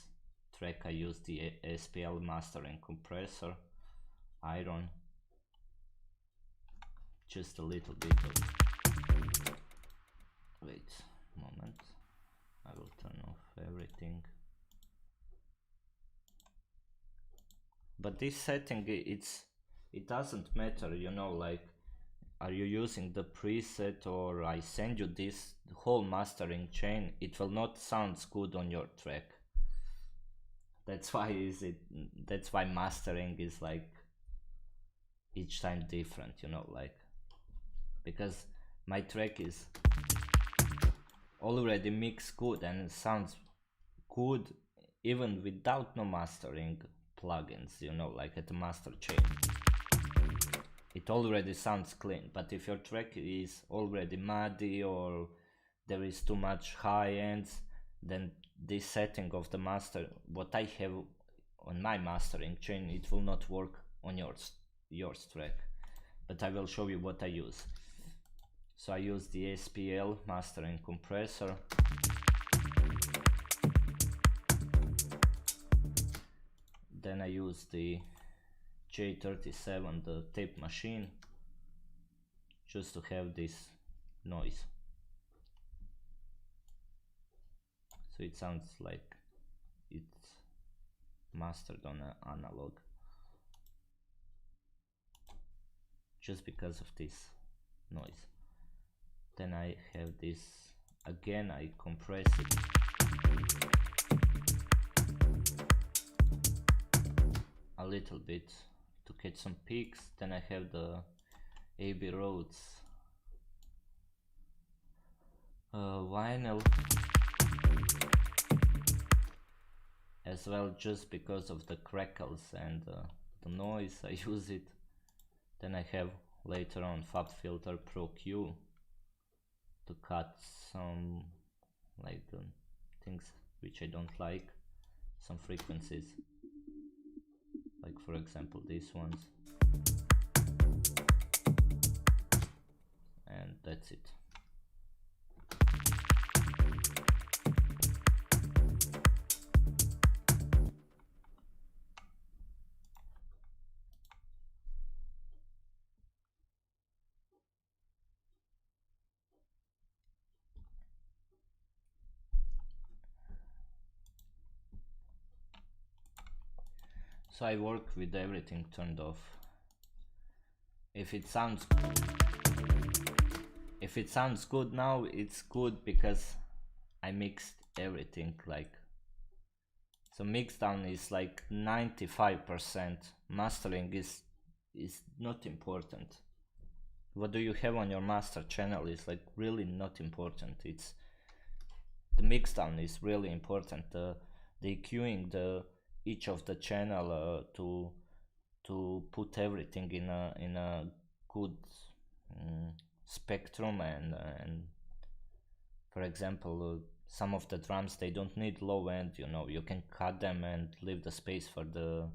track I use the SPL mastering compressor, iron, just a little bit of, wait a moment, I will turn off everything. But this setting, it doesn't matter, you know, like are you using the preset or I send you this whole mastering chain, it will not sound good on your track. That's why mastering is like each time different, you know, like because my track is already mixed good and it sounds good even without no mastering plugins, you know, like at the master chain. It already sounds clean, but if your track is already muddy or there is too much high ends, then this setting of the master, what I have on my mastering chain, it will not work on yours track. But I will show you what I use. So I use the SPL mastering compressor. Then I use the J37, the tape machine, just to have this noise. So it sounds like it's mastered on an analog, just because of this noise. Then I have this, again I compress it. A little bit to catch some peaks. Then I have the Abbey Roads vinyl as well, just because of the crackles and the noise I use it. Then I have later on Fab Filter Pro Q to cut some like things which I don't like, some frequencies, like for example these ones, and that's it. So I work with everything turned off. If it sounds good now, it's good because I mixed everything, like, so mixdown is like 95%, mastering is not important. what do you have on your master channel is like really not important. It's the mixdown is really important. The EQing the each of the channel to put everything in a good spectrum, and for example some of the drums, they don't need low end, you know, you can cut them and leave the space for the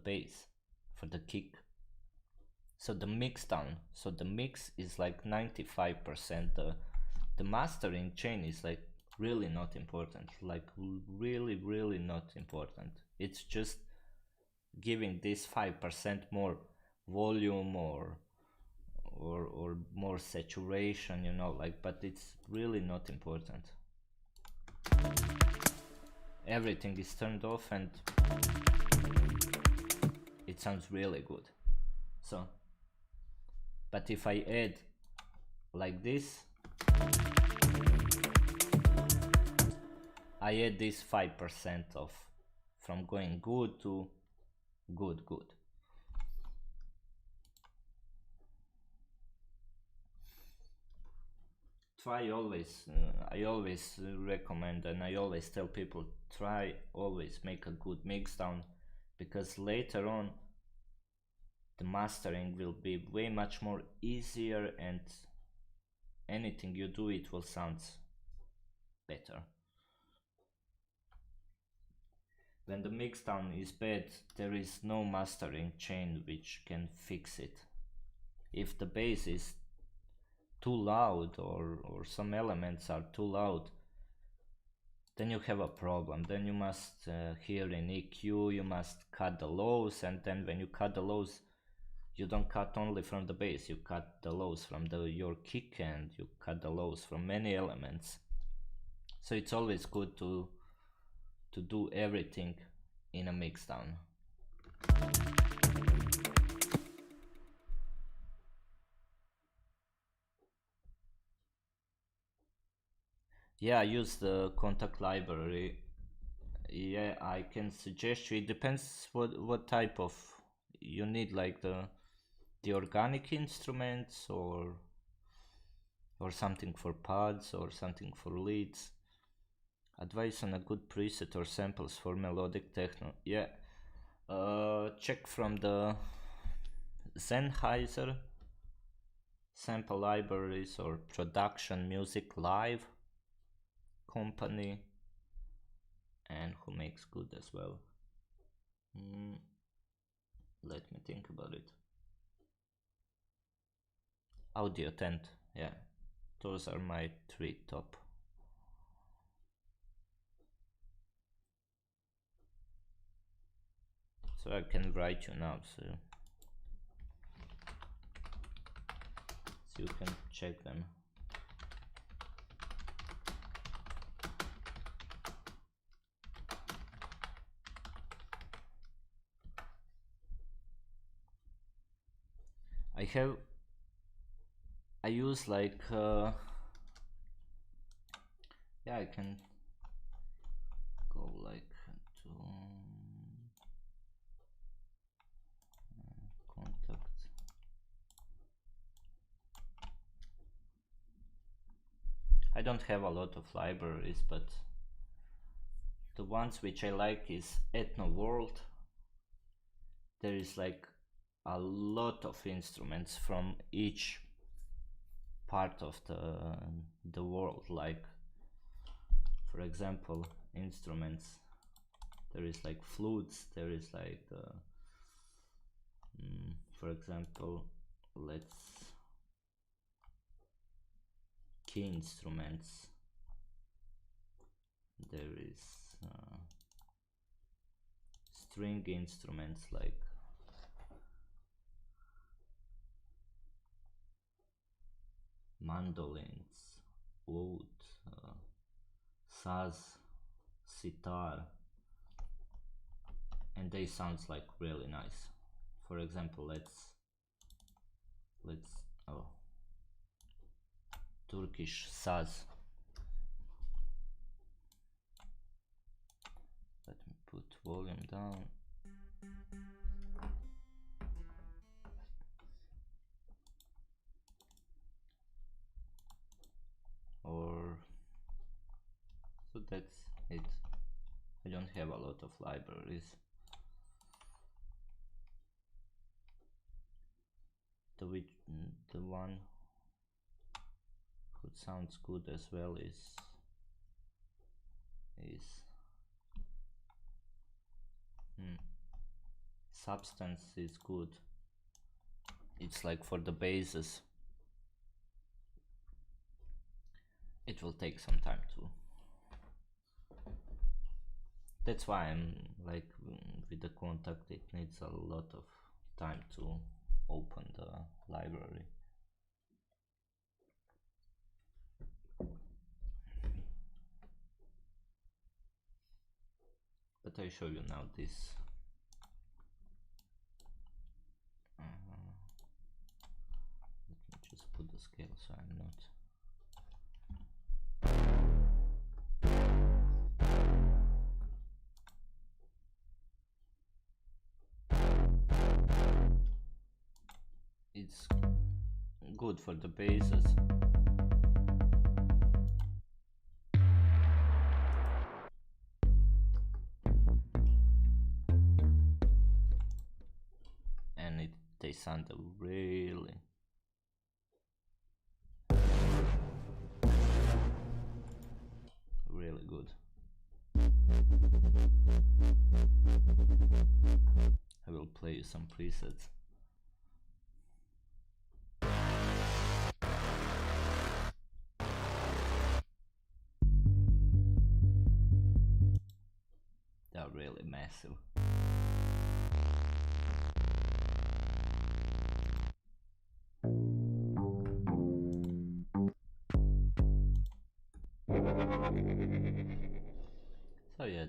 bass, for the kick. So the mixdown, so the mix is like 95%. The mastering chain is like really not important, like really not important. It's just giving this 5% more volume or more saturation, you know, like, but it's really not important. Everything is turned off and it sounds really good. So, but if I add like this, I add this 5% of from going good to good. Try always, I always recommend, and I always tell people, try always make a good mixdown, because later on the mastering will be way much more easier, and anything you do, it will sound better. When the mixdown is bad, there is no mastering chain which can fix it. If the bass is too loud or some elements are too loud, then you have a problem. Then you must here in EQ you must cut the lows, and then when you cut the lows, you don't cut only from the bass, you cut the lows from your kick, and you cut the lows from many elements. So it's always good to do everything in a mixdown. Yeah, I use the contact library. Yeah, I can suggest you. It depends what type of you need, like the organic instruments or something for pads or something for leads. Advice on a good preset or samples for melodic techno. Yeah, check from the Sennheiser sample libraries or Production Music Live company, and who makes good as well. Let me think about it. Audio Tent, yeah, those are my 3 top. So I can write you now, so you can check them. I use like yeah, I can go like to contact. I don't have a lot of libraries, but the ones which I like is Ethno World. There is like a lot of instruments from each part of the world, like for example instruments, there is like flutes, there is like for example, let's key instruments, there is string instruments like mandolins, oud, saz, sitar, and they sounds like really nice. For example, let's Turkish saz. Let me put volume down. that's it. I don't have a lot of libraries. The one who sounds good as well is Substance is good. It's like for the basses. It will take some time too. That's why I'm like with the contact, it needs a lot of time to open the library. But I show you now this. Let me just put the scale so I'm not. It's good for the basses. And they sound really good. I will play you some presets. They're really massive. So yeah,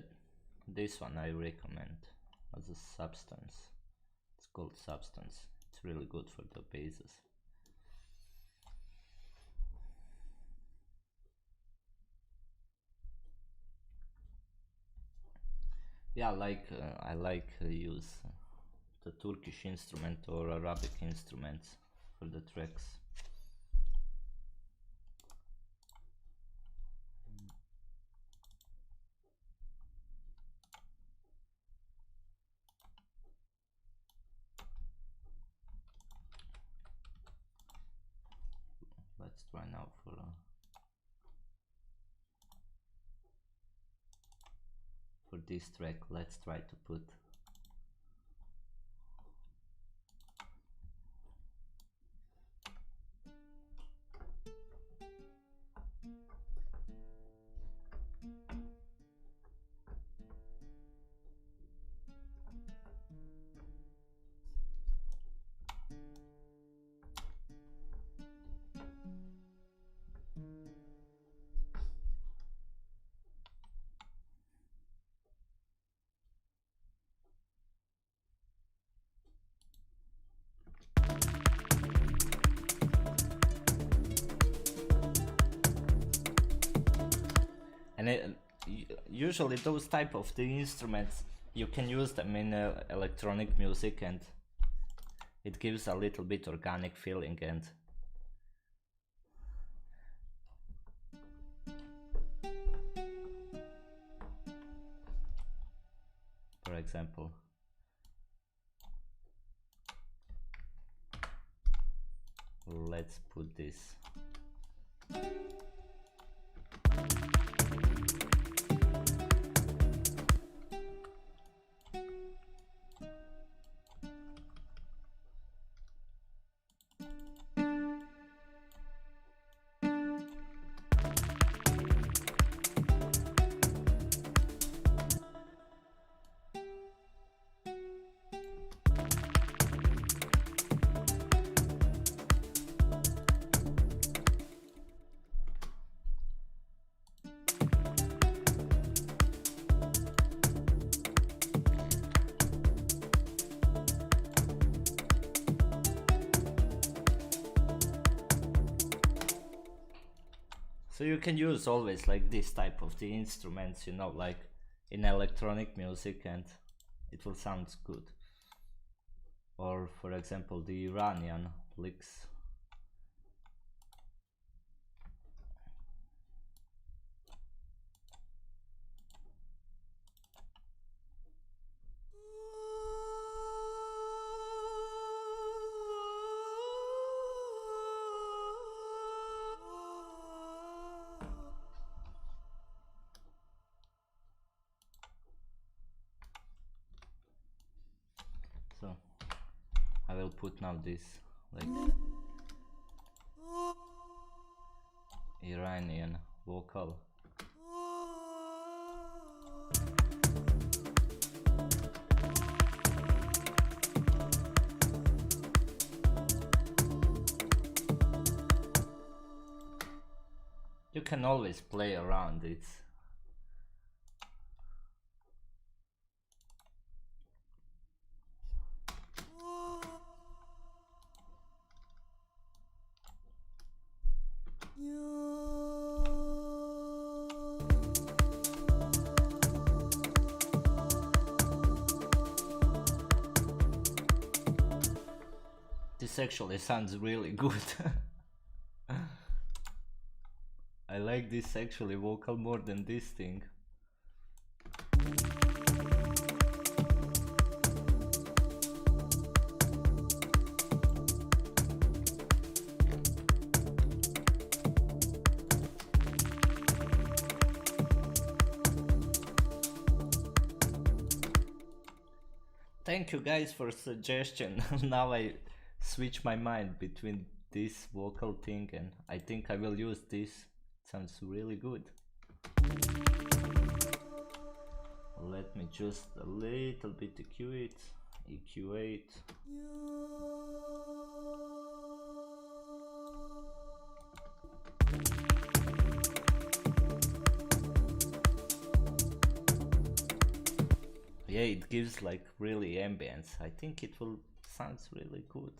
this one I recommend as a Substance. It's called Substance. It's really good for the basses. Yeah, I like use the Turkish instrument or Arabic instruments for the tracks. Let's try now for this track. Let's try to put and usually those type of the instruments you can use them in electronic music, and it gives a little bit organic feeling. And for example, let's put this. So you can use always like this type of the instruments, you know, like in electronic music, and it will sound good. Or for example, the Iranian licks. will put now this like Iranian vocal. You can always play around it. This actually sounds really good. I like this actually vocal more than this thing. Thank you guys for suggestion. Now I switch my mind between this vocal thing and I think I will use this. Sounds really good. Let me just a little bit EQ it. EQ8. Yeah, it gives like really ambience. I think it will sounds really good.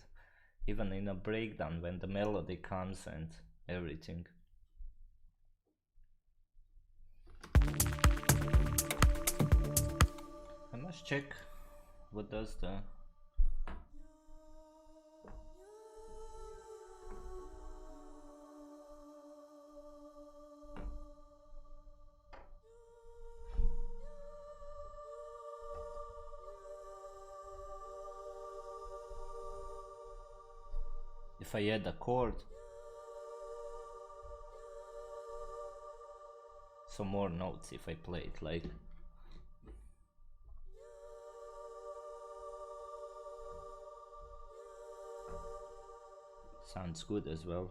Even in a breakdown when the melody comes and everything. I must check what does the if I add a chord, some more notes if I play it like sounds good as well.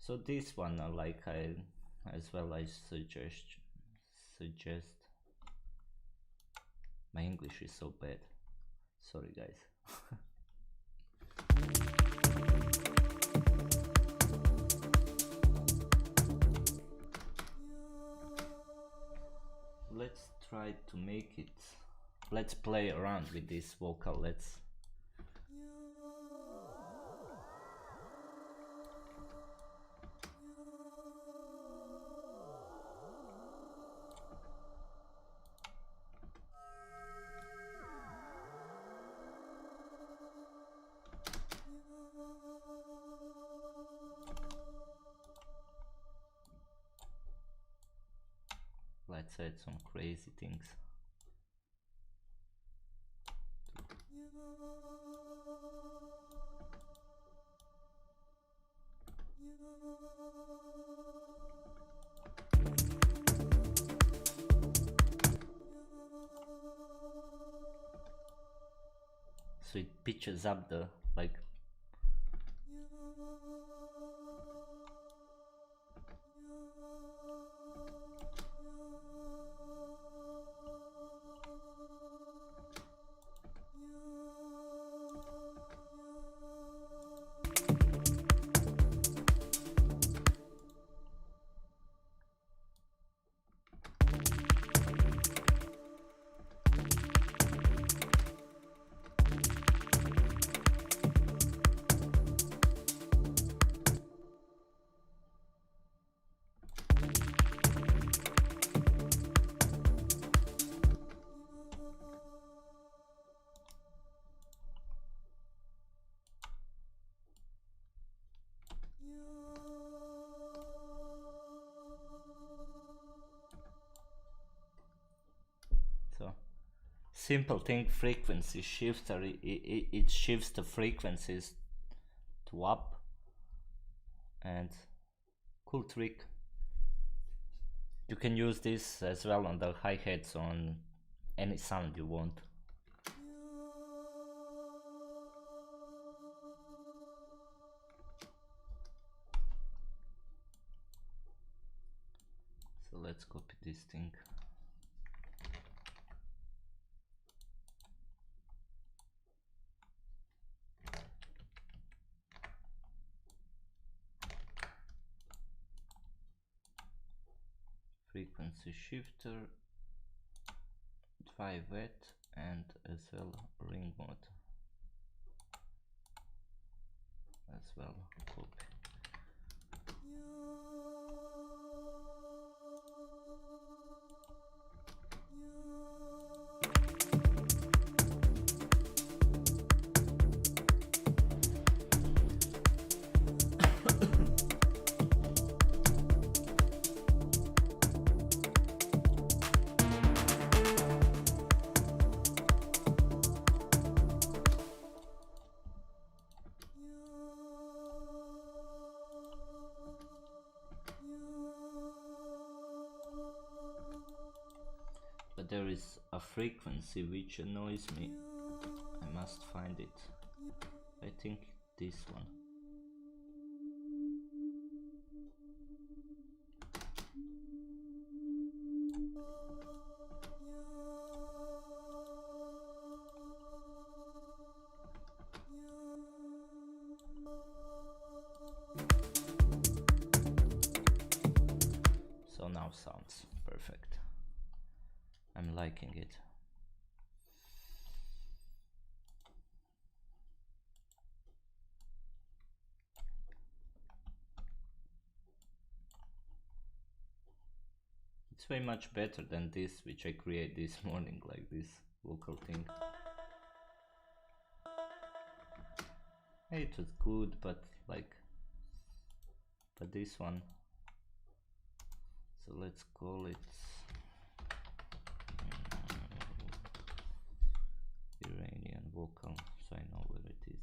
So this one like I as well I suggest my English is so bad, sorry guys. Let's try to make it, let's play around with this vocal. Let's add some crazy things. So it pitches up the like simple thing, frequency shifter. It shifts the frequencies to up, and cool trick. You can use this as well on the hi-hats on any sound you want. So let's copy this thing. Frequency shifter, dry wet, and as well ring mode as well. Copy. But there is a frequency which annoys me. I must find it. I think this one. So now sounds perfect. I'm liking it. It's way much better than this which I created this morning, like this vocal thing. It was good, but this one. So let's call it Iranian vocal, so I know where it is.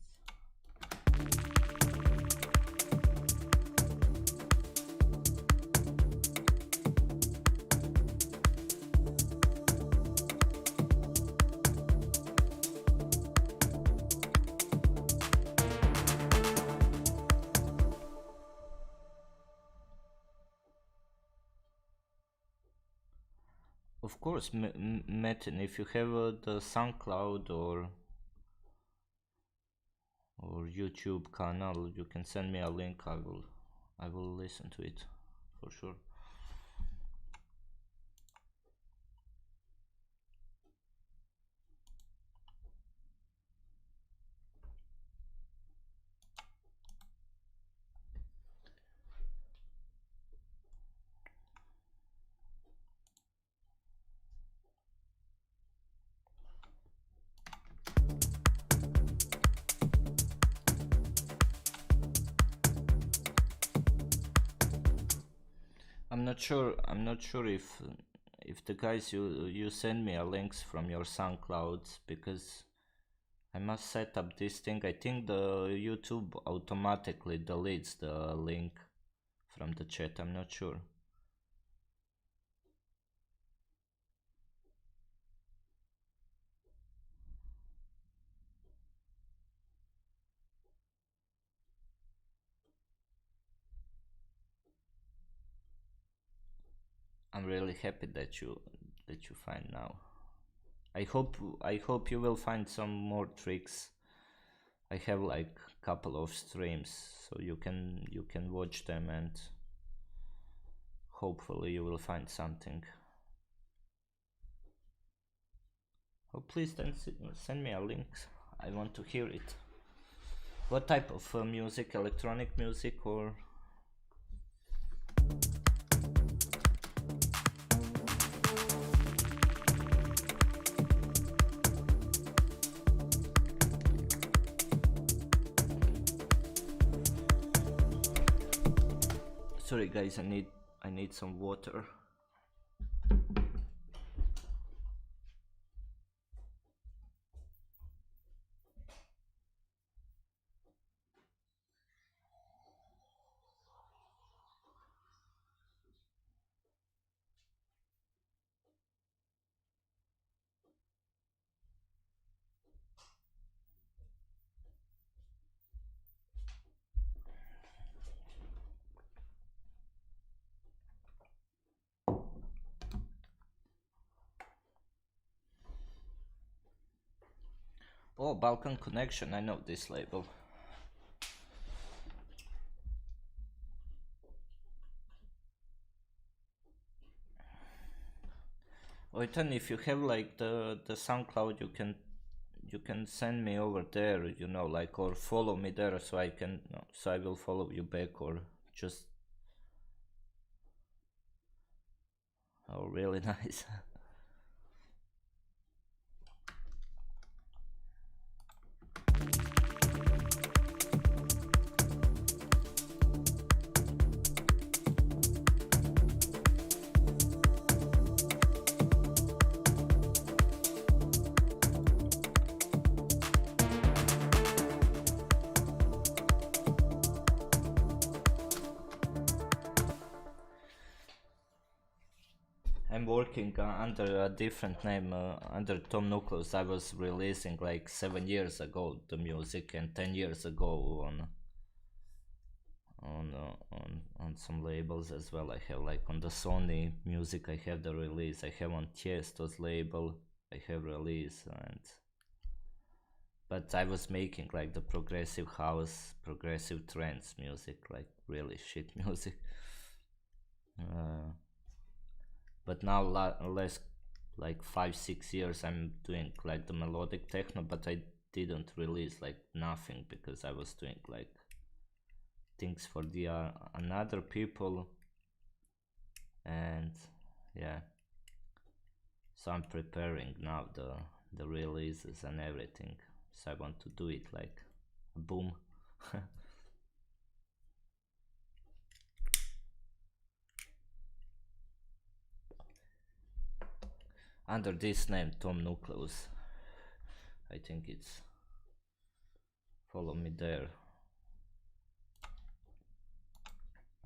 Of course, Metin, if you have the SoundCloud or YouTube channel, you can send me a link. I will listen to it for sure. I'm not sure if the guys you send me a links from your SoundClouds, because I must set up this thing. I think the YouTube automatically deletes the link from the chat. I'm not sure. I'm really happy that you find now. I hope you will find some more tricks. I have like couple of streams, so you can watch them and hopefully you will find something. Oh, please then send me a link. I want to hear it. What type of music? Electronic music or? Sorry guys, I need some water. Oh, Balkan Connection, I know this label. Oh, then if you have like the SoundCloud, you can send me over there, you know, like, or follow me there, so I can, so I will follow you back, or just. Oh, really nice. I'm working under a different name, under Tom Nucleus. I was releasing like 7 years ago the music, and 10 years ago on some labels as well. I have like on the Sony music, I have the release. I have on Tiesto's label, I have release, and but I was making like the progressive house, progressive trance music, like really shit music. But now less like 5-6 years I'm doing like the melodic techno, but I didn't release like nothing because I was doing like things for the another people, and yeah, so I'm preparing now the releases and everything, so I want to do it like boom. Under this name, Tom Nucleus. I think it's, follow me there.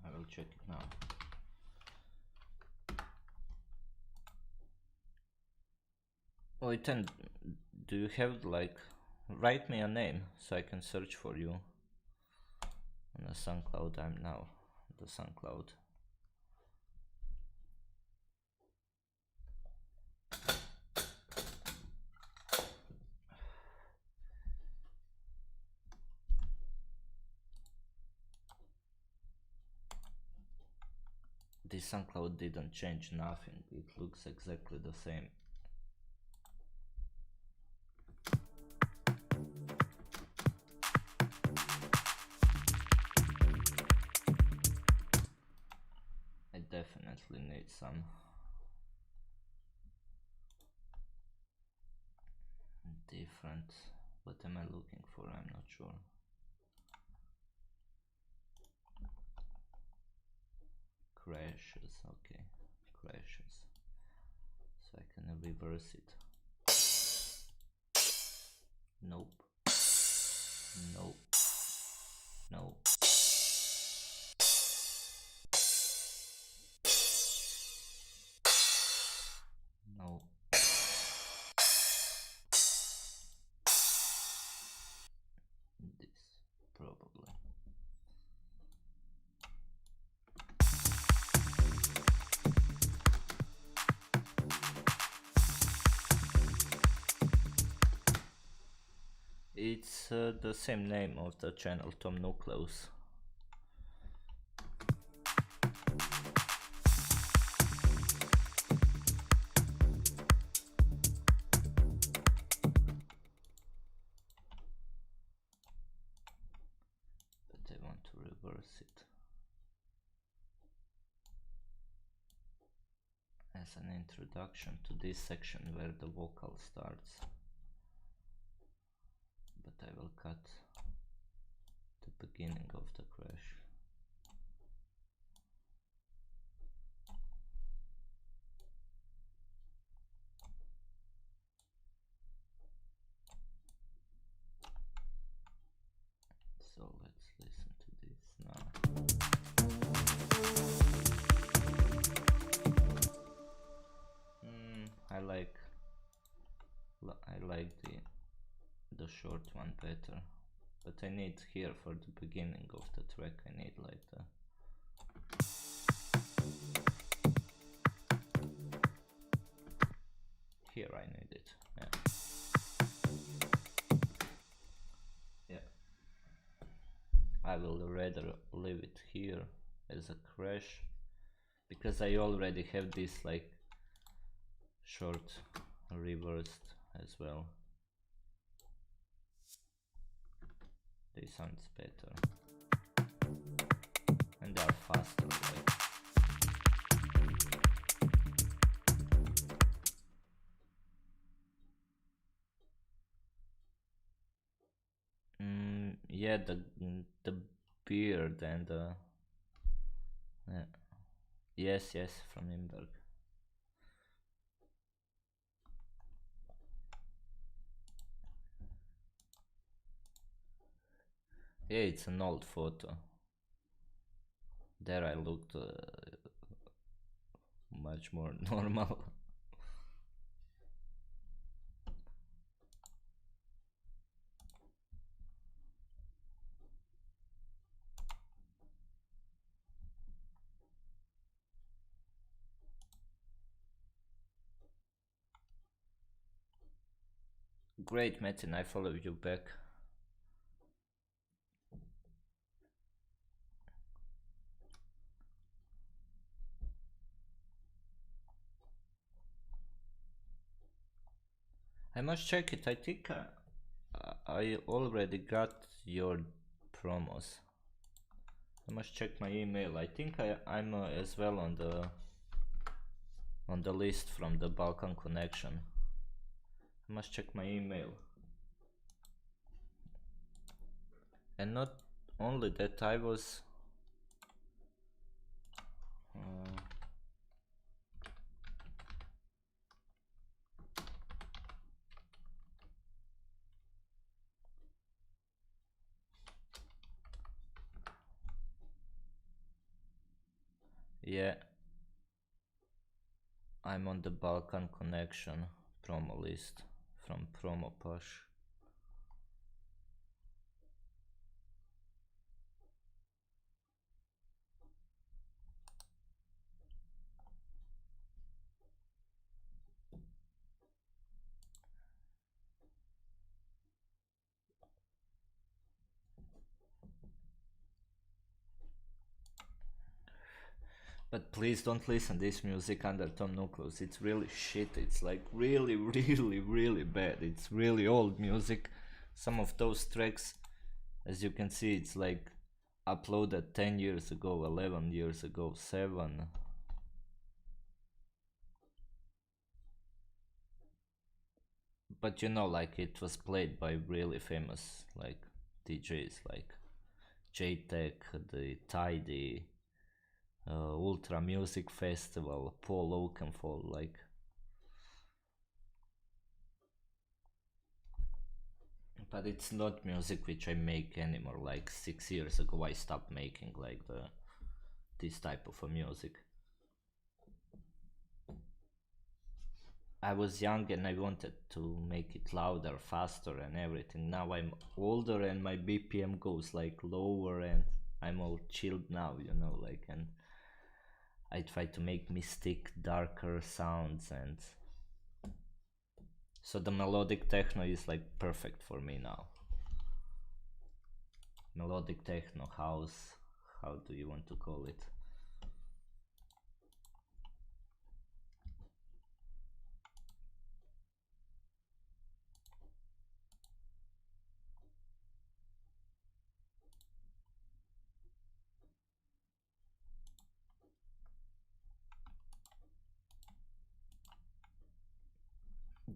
I will check it now. Oh, then do you have like, write me a name so I can search for you on the SoundCloud. I'm now on the SoundCloud. This SoundCloud didn't change nothing, it looks exactly the same. I definitely need some different. What am I looking for? I'm not sure. Crashes, okay, crashes. So I can reverse it. Nope. Nope. Nope. No. This, probably. It's the same name of the channel, Tom Nucleus. But I want to reverse it as an introduction to this section where the vocal starts. But I will cut the beginning of the crash. So let's listen to this now. I like the short one better, but I need here for the beginning of the track, I need like the here I need it, yeah. I will rather leave it here as a crash, because I already have this like short reversed as well. They sounds better and they are faster. Like. Yeah, the beard and yes, from Imberg. Yeah, it's an old photo. There I looked much more normal. Great, Metin, I follow you back. I must check it. I think I already got your promos. I must check my email. I think I'm as well on the list from the Balkan connection. I must check my email. And not only that, I was yeah, I'm on the Balkan connection promo list from Promo Push. But please don't listen this music under Tom Nucleus. It's really shit. It's like really, really, really bad. It's really old music. Some of those tracks, as you can see, it's like uploaded 10 years ago, 11 years ago, 7. But you know, like it was played by really famous like DJs like J-Tech, the Tidy, Ultra Music Festival, Paul Oakenfold, like. But it's not music which I make anymore. Like 6 years ago, I stopped making like this type of a music. I was young and I wanted to make it louder, faster, and everything. Now I'm older and my BPM goes like lower, and I'm all chilled now, you know, like, and I try to make mystic, darker sounds, and so the melodic techno is like perfect for me now. Melodic techno, house, how do you want to call it?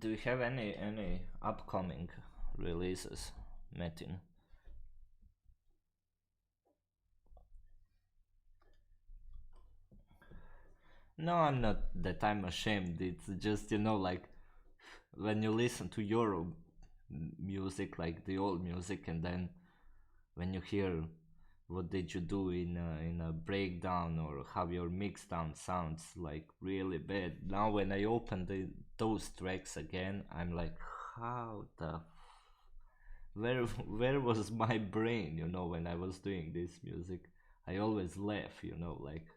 Do you have any upcoming releases, Metin? No, I'm not that I'm ashamed. It's just, you know, like when you listen to your music, like the old music, and then when you hear what did you do in a breakdown, or how your mixdown sounds like really bad. Now when I open those tracks again, I'm like, how the where was my brain, you know, when I was doing this music? I always laugh, you know, like,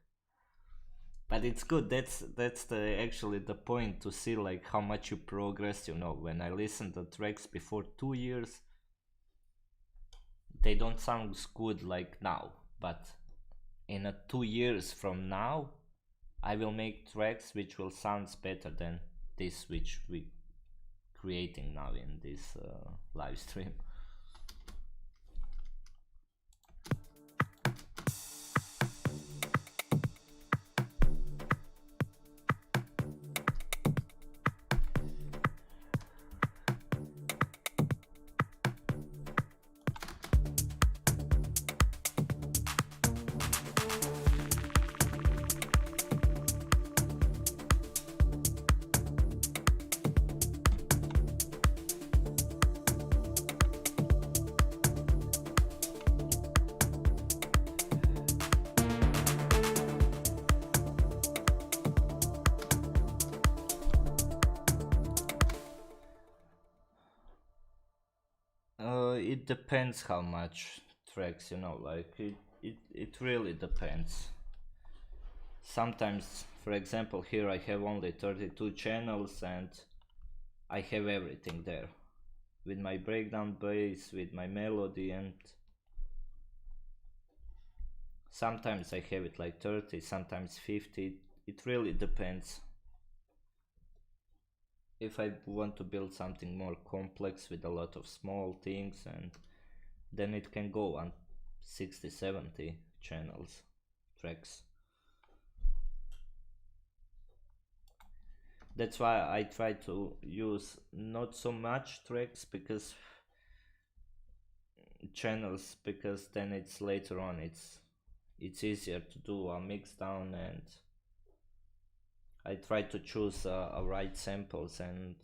but it's good. That's the actually the point, to see like how much you progress, you know. When I listen to tracks before 2 years, they don't sound good like now, but in 2 years from now I will make tracks which will sound better than this which we creating now in this live stream. It depends how much tracks, you know, like it really depends. Sometimes, for example, here I have only 32 channels and I have everything there with my breakdown bass, with my melody, and sometimes I have it like 30, sometimes 50. It really depends. If I want to build something more complex with a lot of small things, and then it can go on 60, 70 channels, tracks. That's why I try to use not so much tracks because channels, because then it's later on it's easier to do a mix down, and I try to choose right samples and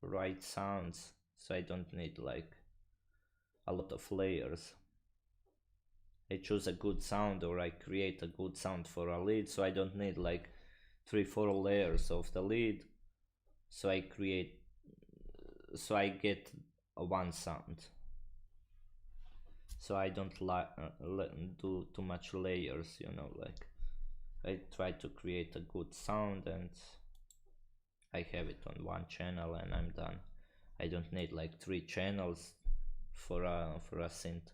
right sounds, so I don't need like a lot of layers. I choose a good sound, or I create a good sound for a lead, so I don't need like 3-4 layers of the lead, so I get a one sound, so I don't do too much layers, you know, like I try to create a good sound and I have it on one channel and I'm done. I don't need like 3 channels for a synth.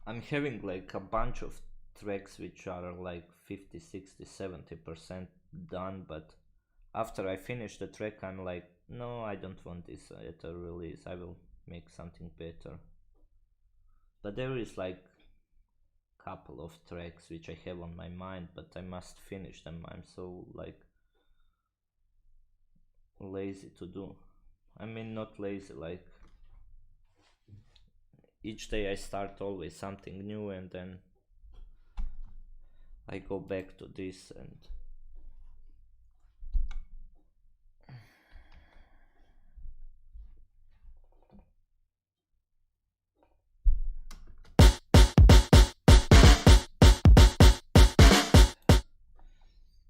I'm having like a bunch of tracks which are like 50, 60, 70% done, but after I finish the track I'm like, no, I don't want this at a release, I will make something better. But there is like couple of tracks which I have on my mind, but I must finish them. I'm so like lazy to do. I mean, not lazy, like each day I start always something new and then I go back to this and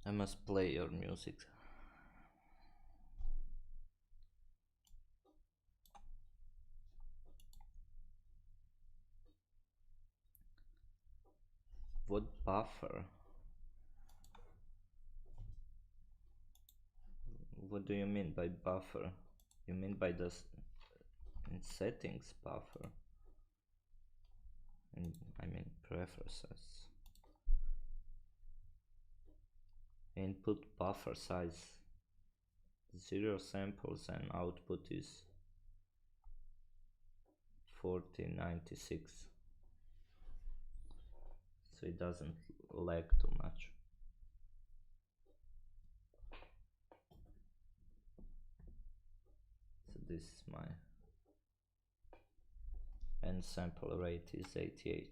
I must play your music. What buffer? What do you mean by buffer? You mean by the settings buffer? I mean preferences. Input buffer size 0 samples and output is 4096, so it doesn't lag too much. So this is my end sample rate is 88,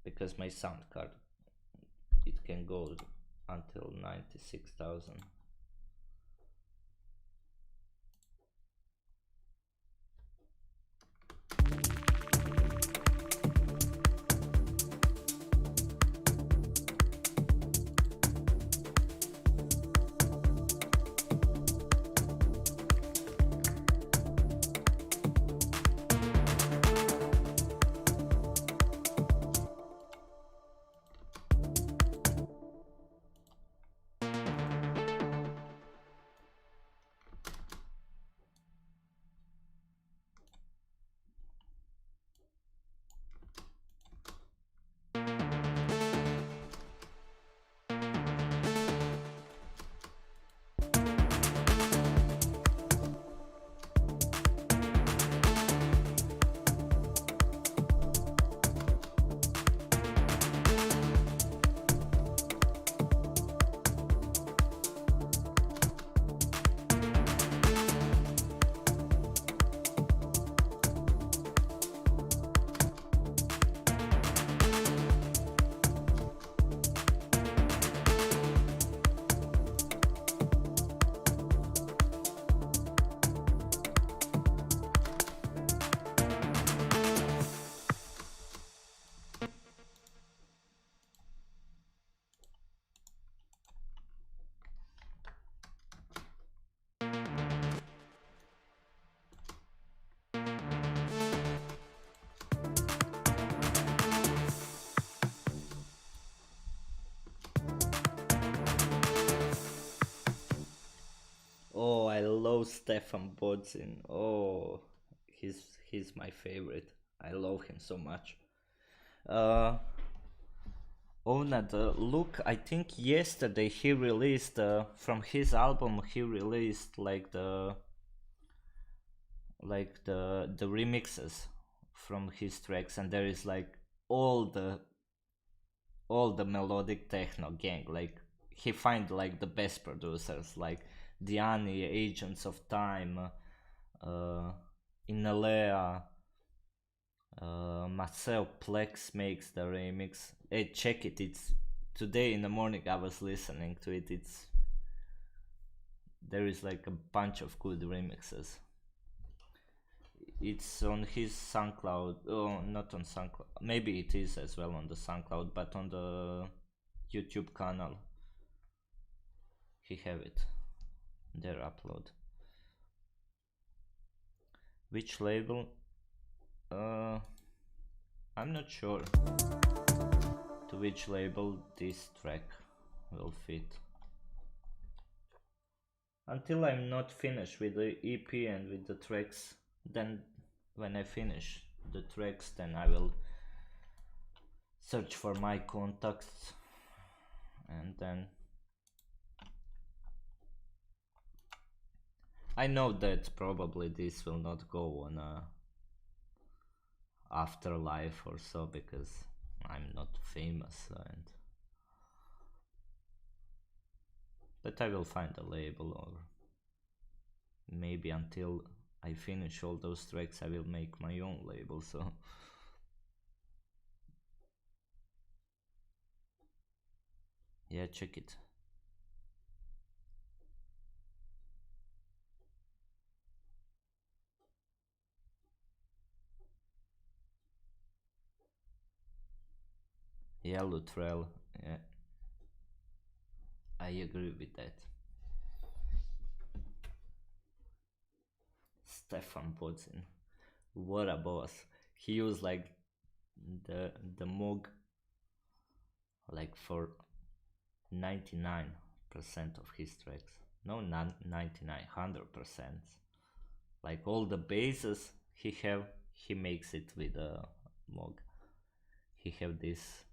because my sound card, it can go until 96,000. know Stefan Bodzin. Oh, he's my favorite. I love him so much. Onad, look, I think yesterday he released from his album. He released the remixes from his tracks, and there is like all the all the melodic techno gang. Like he find like the best producers like Diani, Agents of Time, Inalea, Marcel Plex makes the remix. Hey, check it. It's today in the morning. I was listening to it. There is like a bunch of good remixes. It's on his SoundCloud. Oh, not on SoundCloud. Maybe it is as well on the SoundCloud, but on the YouTube channel, he have it. Their upload. Which label? I'm not sure to which label this track will fit. Until I'm not finished with the EP and with the tracks, then when I finish the tracks, then I will search for my contacts, and then I know that probably this will not go on a afterlife or so, because I'm not famous, but I will find a label, or maybe until I finish all those tracks I will make my own label. So yeah, check it. Yeah, Luttrell, yeah, I agree with that. Stefan Bodzin, what a boss. He used like the Moog like for 99% of his tracks. No, not 99, 100%. Like all the basses he makes it with a Moog. He have this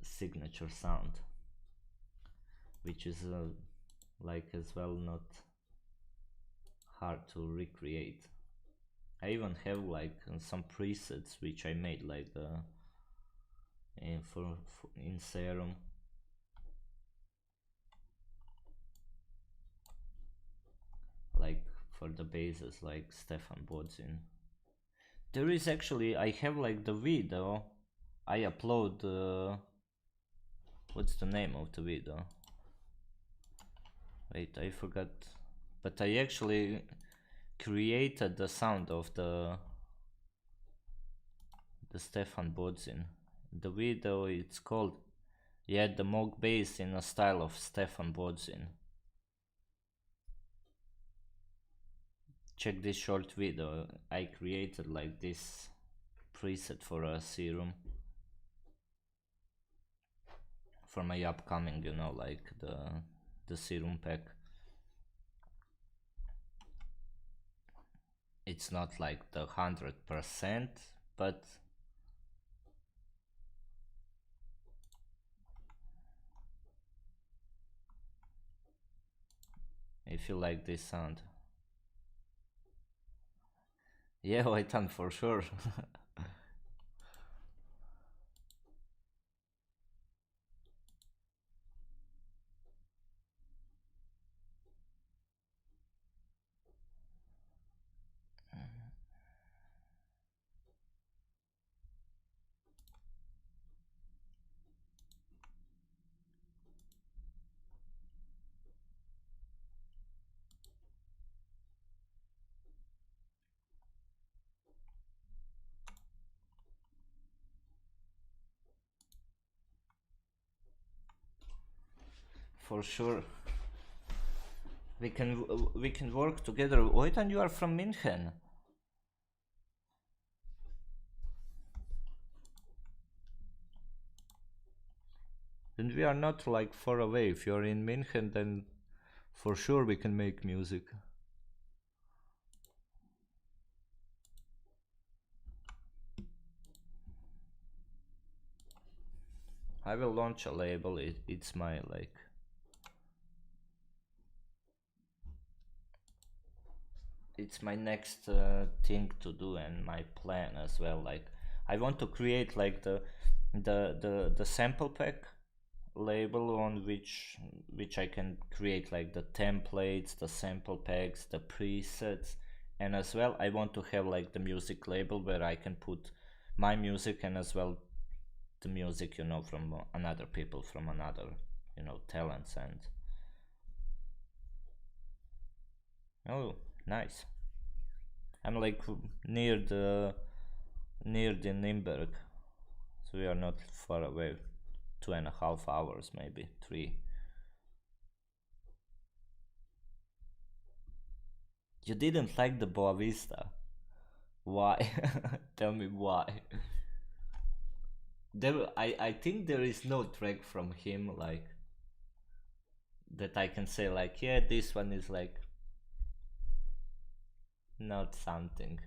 signature sound, which is like as well not hard to recreate. I even have like some presets which I made like in Serum. Like for the basses, like Stefan Bodzin. There is actually, I have like the video. I upload. What's the name of the video? Wait, I forgot. But I actually created the sound of the Stefan Bodzin. The video, it's called, yeah, the Moog bass in a style of Stefan Bodzin. Check this short video. I created like this preset for a Serum for my upcoming, you know, like the Serum pack. It's not like the 100%, but if you like this sound, yeah, I can for sure. For sure. We can work together. Wait, and you are from München. Then we are not like far away. If you are in München, then For sure we can make music. I will launch a label. It's my like it's my next thing to do and my plan as well. Like I want to create like the sample pack label on which I can create like the templates, the sample packs, the presets, and as well I want to have like the music label where I can put my music and as well the music, you know, from another people, from another, you know, talents. And oh, nice. I'm like near the Nürnberg, so we are not far away. 2.5 hours, maybe 3. You didn't like the Boa Vista? Why? Tell me why. I think there is no track from him like that I can say like, yeah, this one is like not something.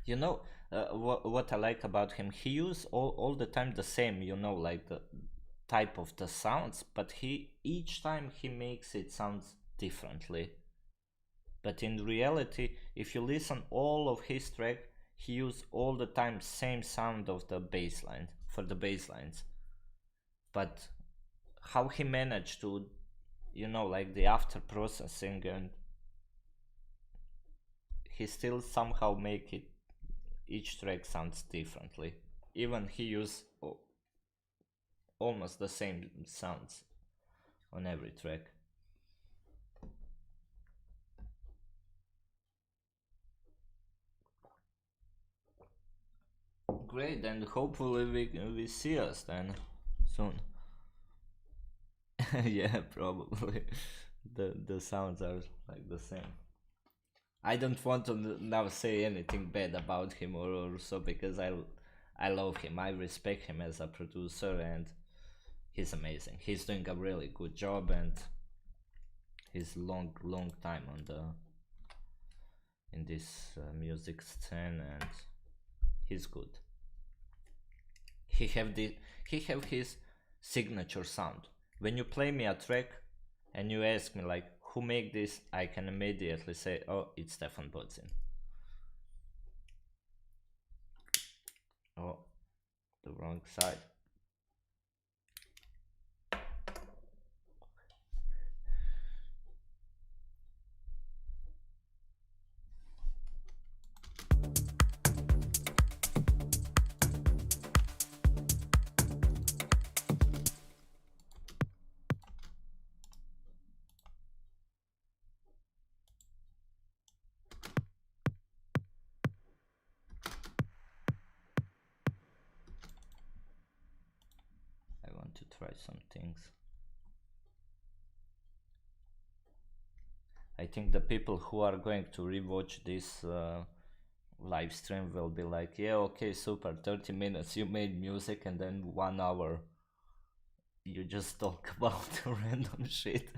You know, what I like about him, he use all the time the same, you know, like the type of the sounds, but he each time he makes it sounds differently. But in reality, if you listen all of his track, he use all the time same sound of the bass line for the bass lines. But how he managed to, you know, like the after processing, and he still somehow make it each track sounds differently. Even he use almost the same sounds on every track. Great, and hopefully we see us then soon. Yeah, probably. The sounds are like the same. I don't want to now say anything bad about him or so, because I love him. I respect him as a producer, and he's amazing. He's doing a really good job, and he's long time on the in this music scene, and he's good. He have his signature sound. When you play me a track and you ask me like who make this, I can immediately say, oh, it's Stefan Bodzin. Oh, the wrong side. I want to try some things. I think the people who are going to rewatch this live stream will be like, yeah, okay, super, 30 minutes you made music, and then 1 hour you just talk about random shit.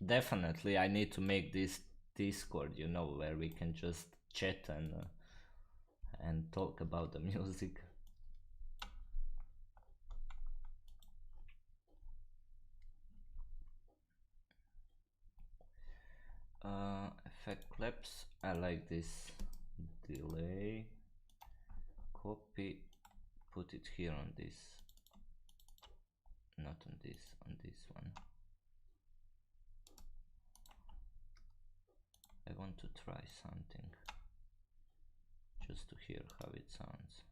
Definitely, I need to make this Discord, you know, where we can just chat and talk about the music. Effect clips. I like this delay. Copy, put it here on this, not on this one. I want to try something just to hear how it sounds.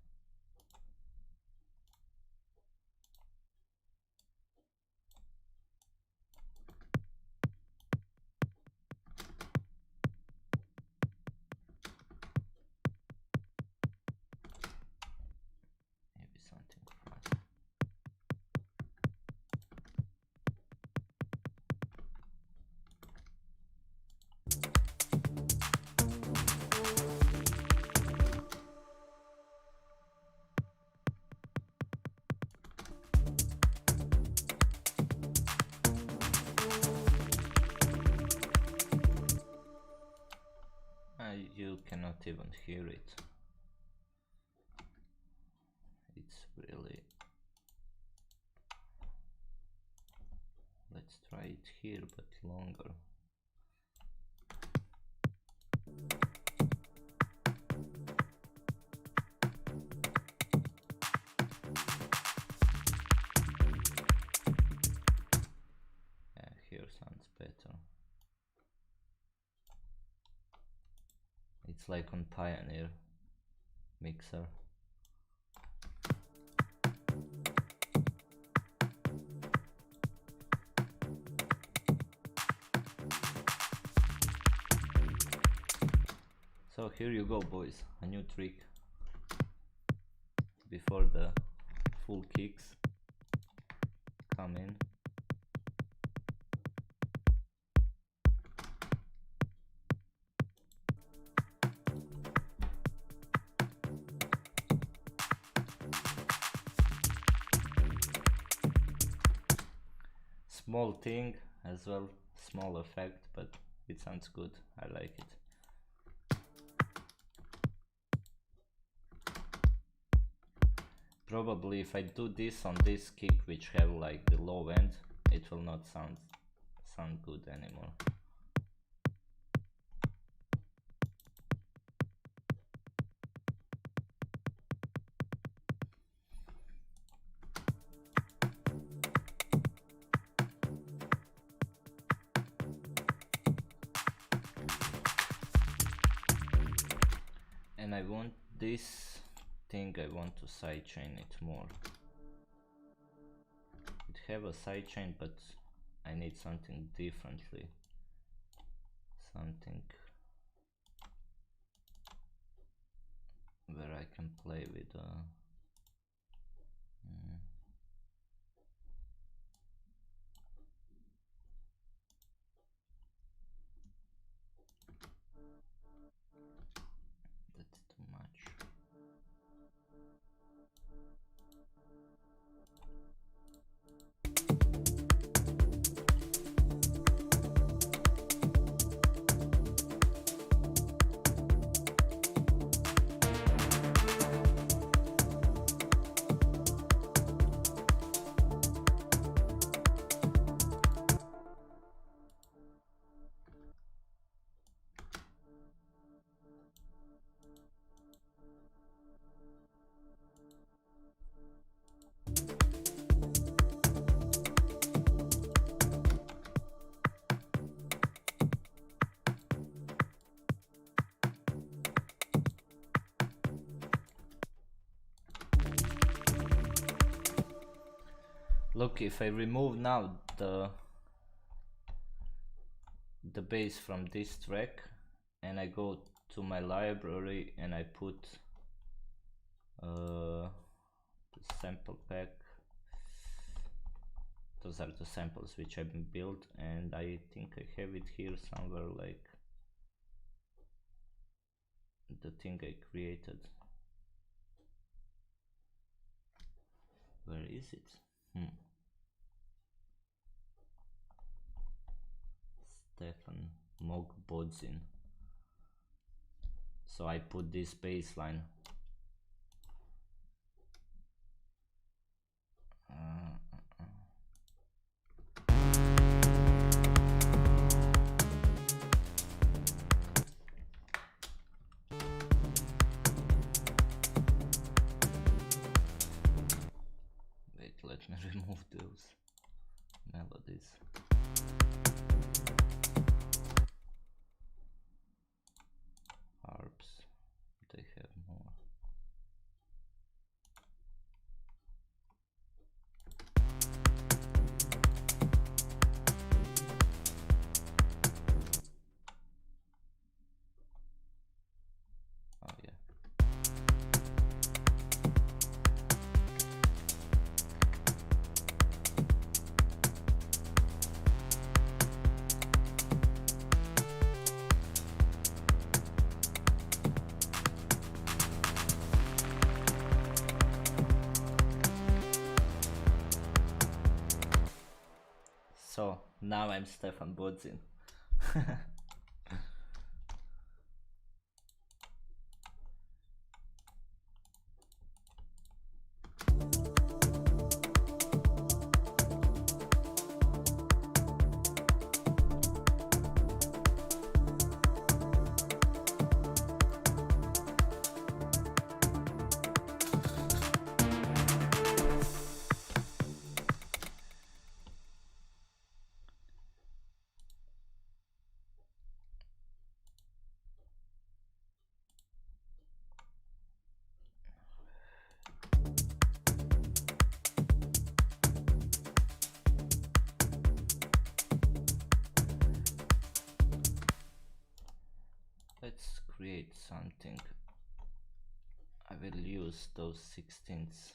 Maybe something fast. You cannot even hear it. It's really... Let's try it here, but longer. Yeah, here sounds better. It's like on Pioneer mixer. So here you go, boys, a new trick before the full kicks come in. Small thing as well, small effect, but it sounds good. I like it. Probably if I do this on this kick, which have like the low end, it will not sound good anymore. And I want this thing, I want to sidechain it more. It have a sidechain, but I need something differently. Something where I can play with that's too much. Look, if I remove now the bass from this track and I go to my library and I put the sample pack, those are the samples which have been built, and I think I have it here somewhere, like the thing I created. Where is it? Stefan Mogbodzin. So I put this bass line. Wait, let me remove those melodies. Harps, they have more. Oh yeah. So now I'm Stefan Bodzin. create something, I will use those 16ths.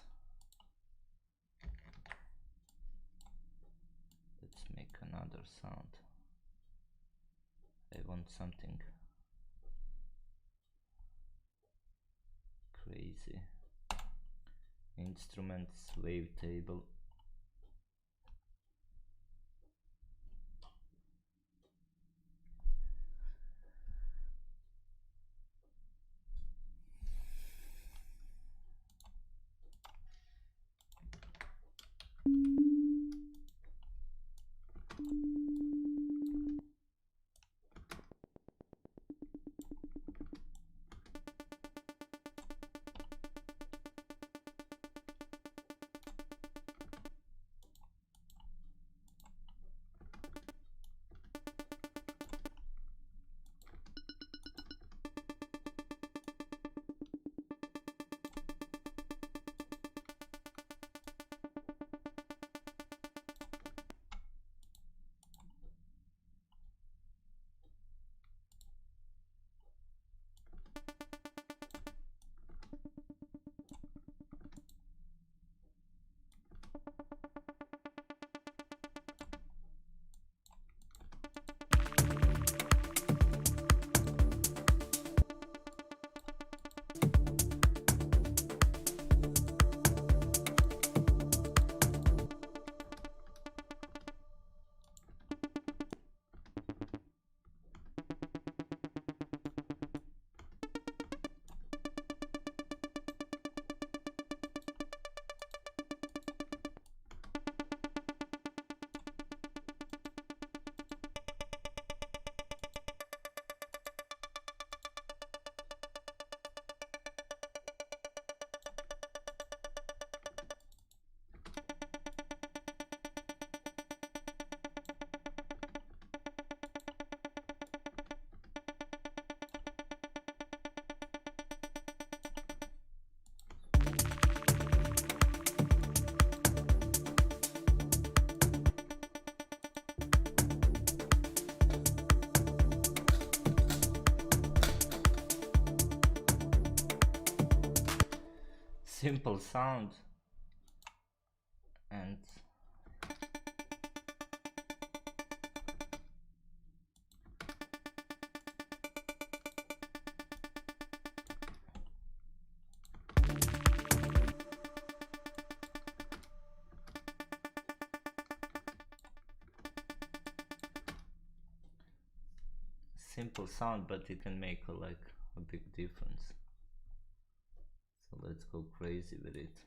Let's make another sound. I want something crazy. Instruments, wavetable. Simple sound and simple sound, but it can make like a big difference. So let's go crazy with it.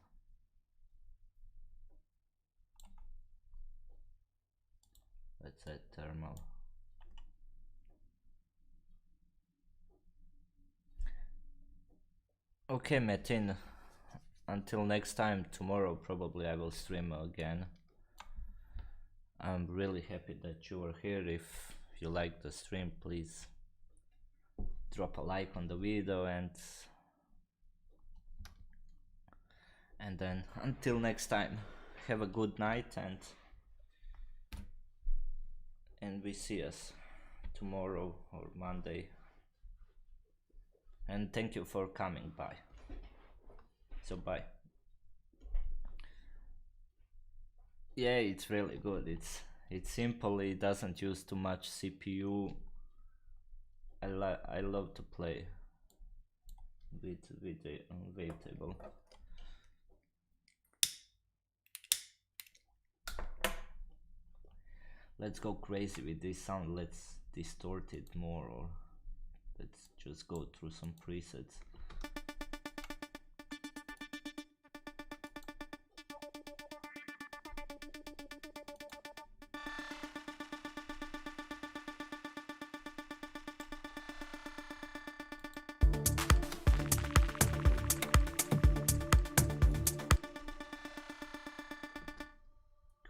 Let's add thermal. Okay, Metin, until next time, tomorrow probably I will stream again. I'm really happy that you are here. If you like the stream, please drop a like on the video, and then until next time, have a good night, and we see us tomorrow or Monday. And thank you for coming by. So bye. Yeah, it's really good. It's simple. It doesn't use too much CPU. I love to play with the wavetable. Let's go crazy with this sound. Let's distort it more, or let's just go through some presets.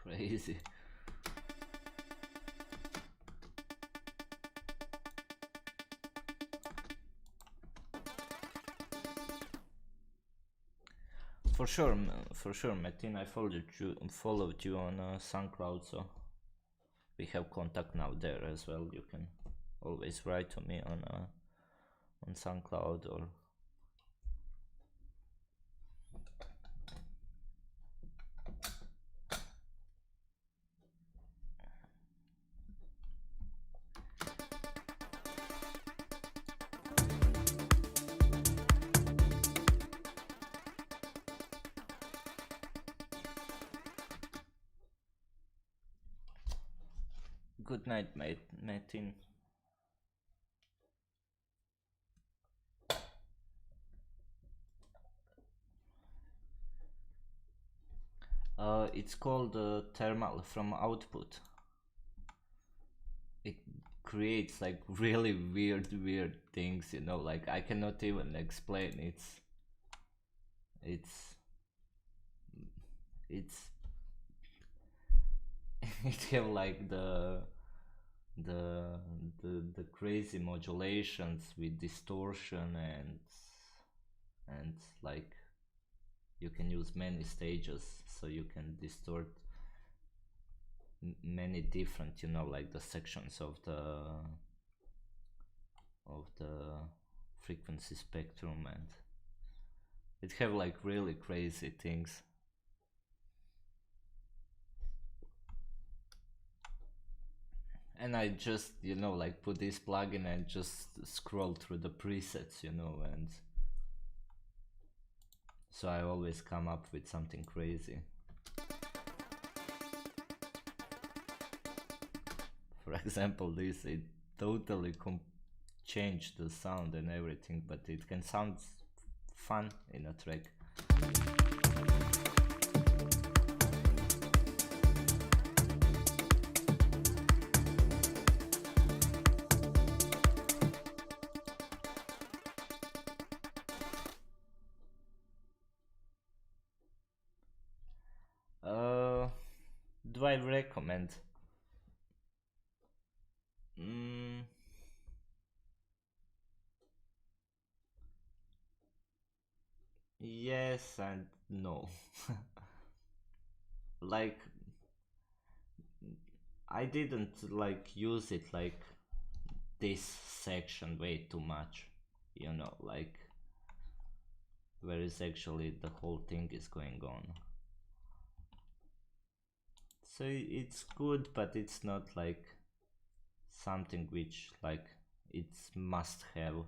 Crazy. For sure, Metin. I followed you on SoundCloud, so we have contact now there as well. You can always write to me on SoundCloud or good night, Martin. It's called thermal from output. It creates like really weird things, you know, like I cannot even explain. It's it have like the the crazy modulations with distortion and like you can use many stages, so you can distort many different, you know, like the sections of the frequency spectrum, and it have like really crazy things. And I just, you know, like put this plugin and just scroll through the presets, you know, and so I always come up with something crazy. For example, this, it totally changed the sound and everything, but it can sound fun in a track. Do I recommend? Yes and no. Like, I didn't like use it like this section way too much, you know, like where is actually the whole thing is going on. So it's good, but it's not like something which like it's must have.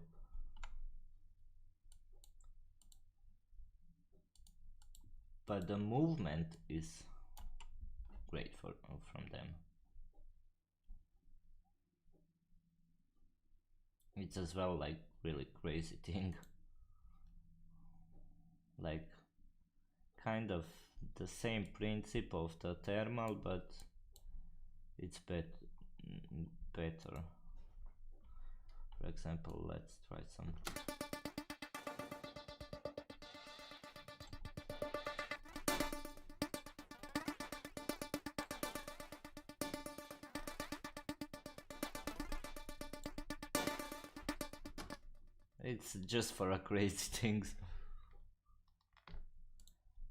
But the movement is great from them. It's as well like really crazy thing, like kind of the same principle of the thermal, but it's better. For example, let's try some. It's just for a crazy things.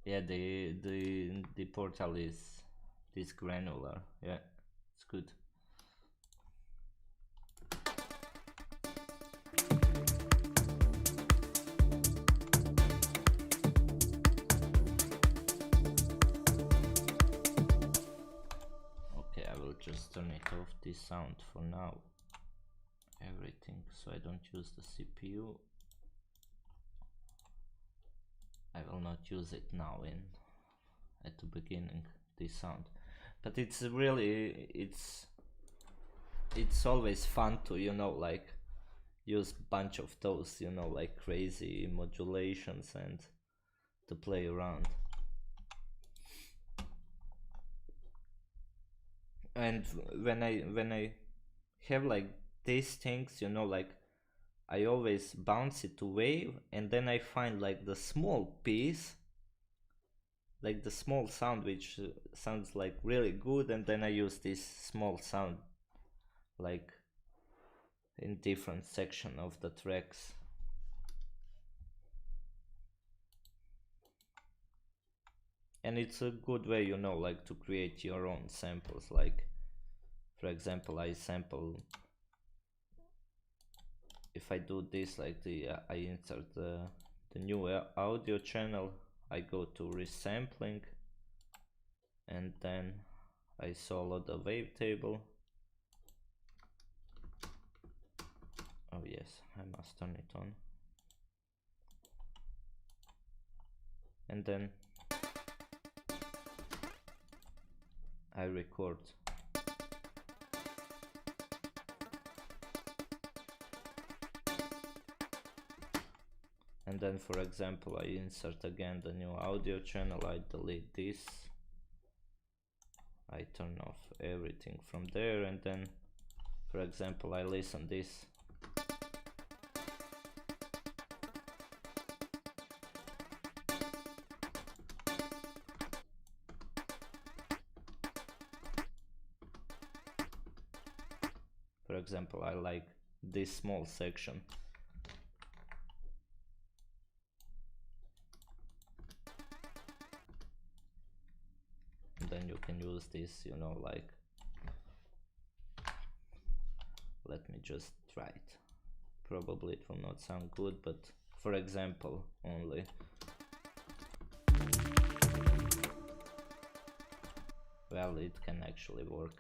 Yeah, the portal is this granular. Yeah, it's good. Okay, I will just turn it off, this sound for now. Everything, so I don't use the CPU. I will not use it now at the beginning, this sound. But it's really, it's always fun to, you know, like use bunch of those, you know, like crazy modulations and to play around. And when I have like these things, you know, like I always bounce it to wave, and then I find like the small piece, like the small sound which sounds like really good, and then I use this small sound like in different section of the tracks. And it's a good way, you know, like to create your own samples. Like for example, I sample if I do this like I insert the new audio channel, I go to resampling, and then I solo the wavetable. Oh yes, I must turn it on. And then I record. And then, for example, I insert again the new audio channel, I delete this, I turn off everything from there, and then, for example, I listen this. For example, I like this small section. And then you can use this, you know, like, let me just try it. Probably it will not sound good, but for example only. Well, it can actually work.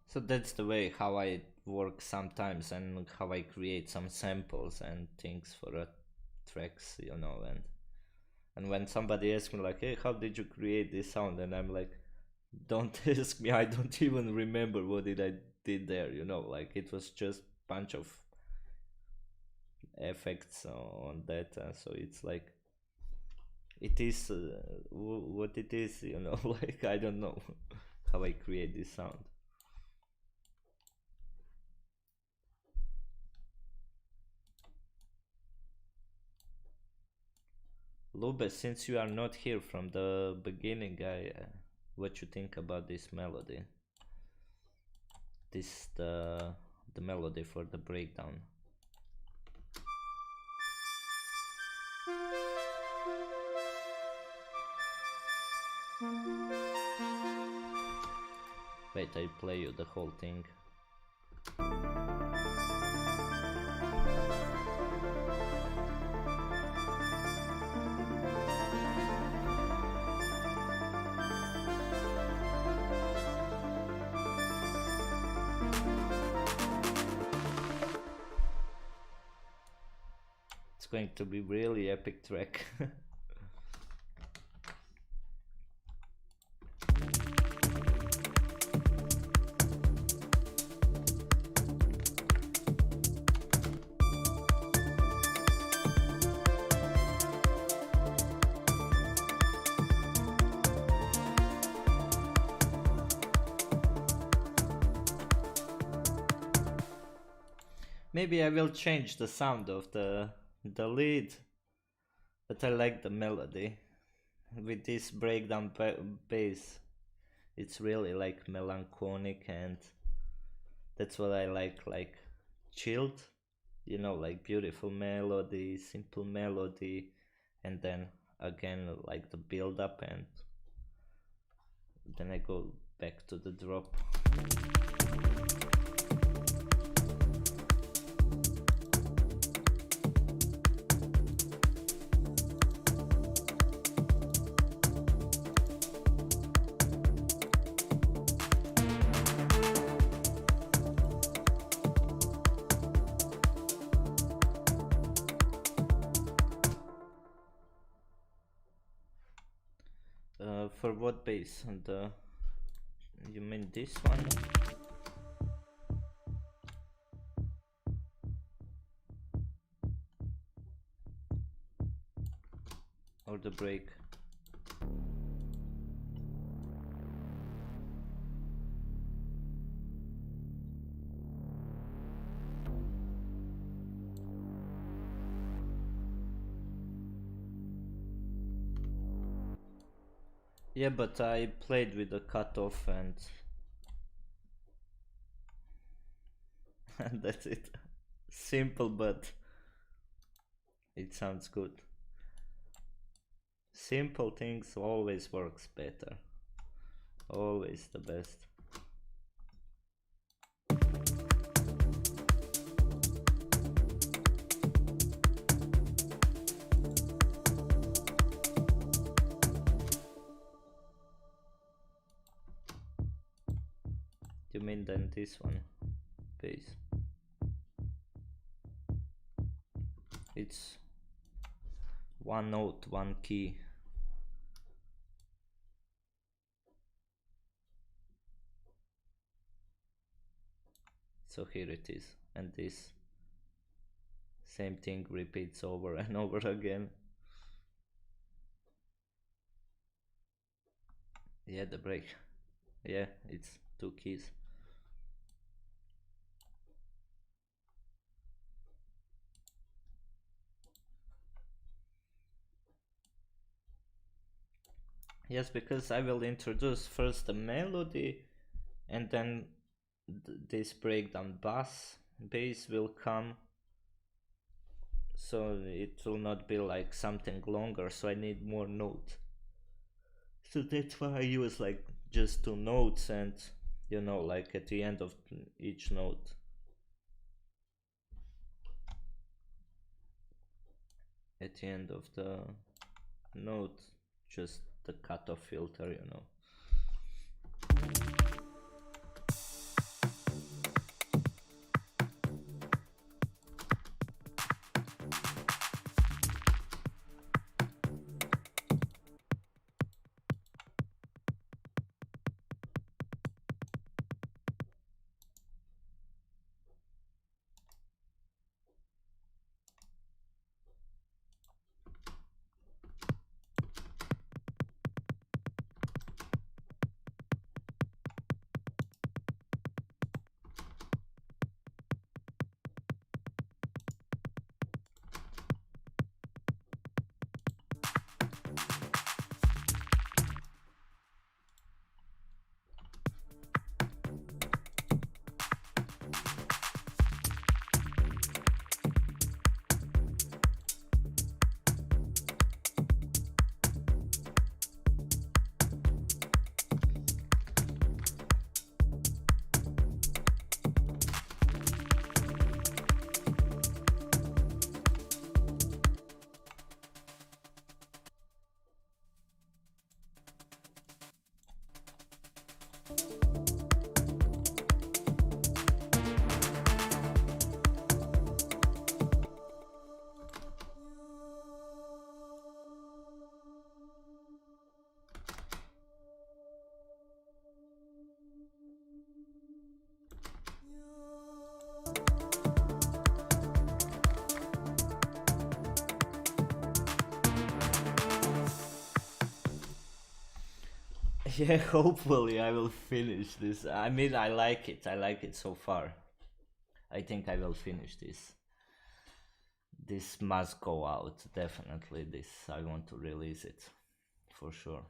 So that's the way how I work sometimes, and how I create some samples and things for tracks, you know. And when somebody asks me like, hey, how did you create this sound, and I'm like, don't ask me, I don't even remember what I did there, you know, like it was just bunch of effects on that, so it's like, it is what it is, you know. Like, I don't know how I create this sound. Lube, since you are not here from the beginning, what you think about this melody? This the melody for the breakdown. Wait, I play you the whole thing. It's going to be really epic track. Maybe I will change the sound of the lead, but I like the melody with this breakdown bass. It's really like melancholic, and that's what I like chilled, you know, like beautiful melody, simple melody, and then again like the build up, and then I go back to the drop. For what bass? And you mean this one? Or the break? Yeah, but I played with the cutoff, and And that's it. Simple, but it sounds good. Simple things always works better. Always the best. You mean then this one? Bass. It's one note, one key. So here it is, and this same thing repeats over and over again. Yeah, the break. Yeah, it's two keys. Yes, because I will introduce first the melody and then this breakdown bass will come, so it will not be like something longer, so I need more notes. So that's why I use like just two notes, and you know, like at the end of each note. At the end of the note, just the cutoff filter, you know. Yeah, hopefully I will finish this. I mean, I like it. I like it so far. I think I will finish this. This must go out, definitely. This, I want to release it, for sure.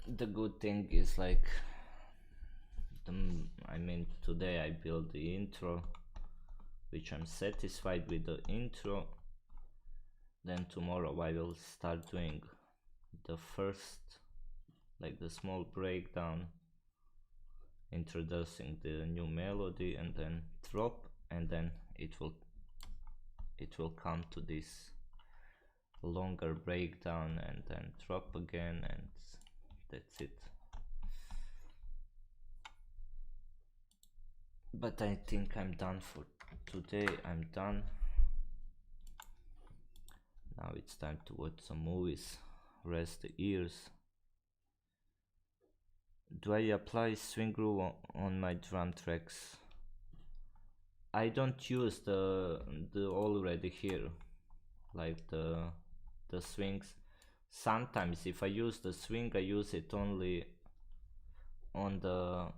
The good thing is like, I mean, today I built the intro, which I'm satisfied with the intro. Then tomorrow I will start doing the first, like the small breakdown, introducing the new melody, and then drop, and then it will come to this longer breakdown and then drop again, and that's it. But I think I'm done for today. I'm done. Now it's time to watch some movies, rest the ears. Do I apply swing groove on my drum tracks? I don't use the already here, like the swings. Sometimes if I use the swing, I use it only on the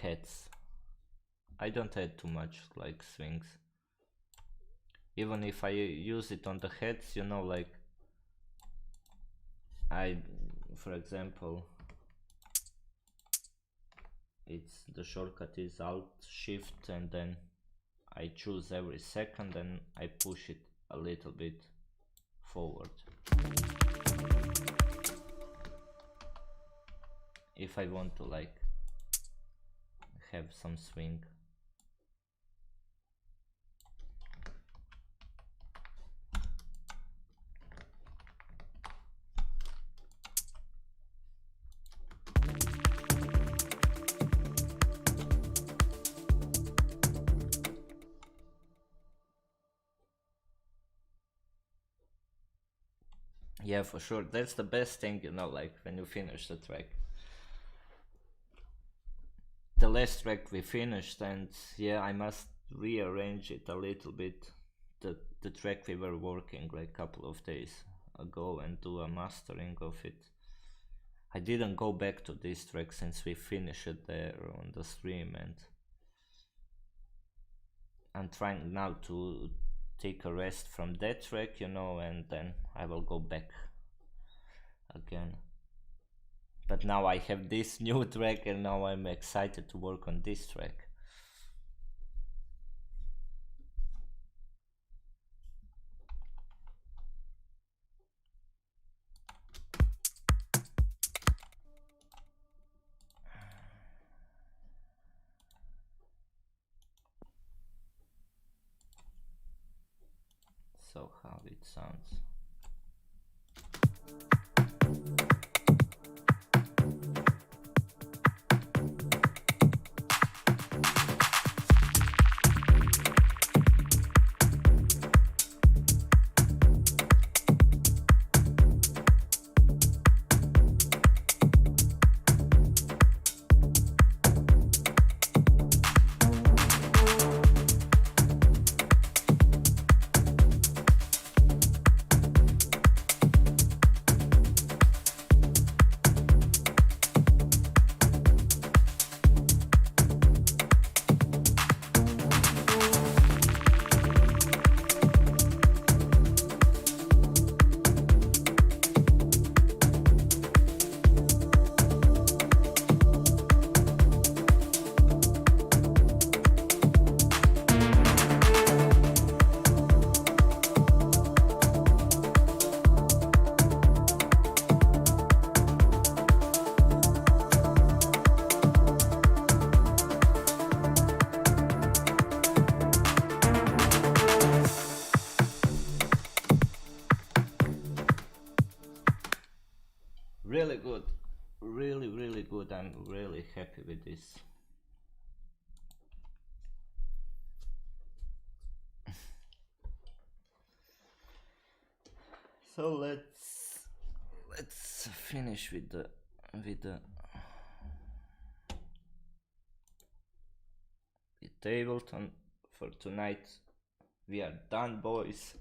heads. I don't add too much like swings. Even if I use it on the heads, you know, like for example, it's the shortcut is Alt Shift, and then I choose every second and I push it a little bit forward. If I want to like have some swing. Yeah, for sure. That's the best thing, you know, like when you finish the track. The last track we finished, and yeah, I must rearrange it a little bit. The track we were working like a couple of days ago and do a mastering of it. I didn't go back to this track since we finished it there on the stream, and I'm trying now to take a rest from that track, you know, and then I will go back again. But now I have this new track, and now I'm excited to work on this track. So how it sounds. Really good, really good. I'm really happy with this. So let's finish with the Ableton for tonight. We are done, boys.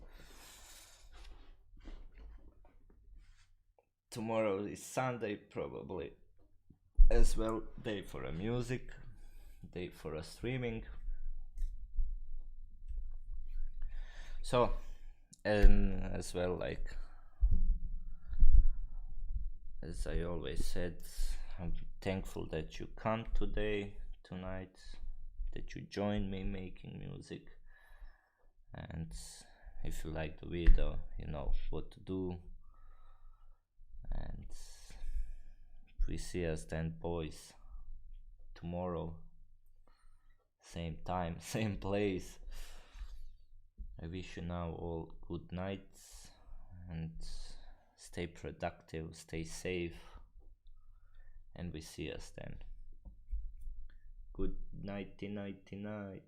Tomorrow is Sunday, probably as well, day for a music, day for a streaming. So, and as well, like as I always said, I'm thankful that you come tonight, that you join me making music. And if you like the video, you know what to do. And we see us then, boys, tomorrow, same time, same place. I wish you now all good nights, and stay productive, stay safe, and we see us then. Good nighty nighty night.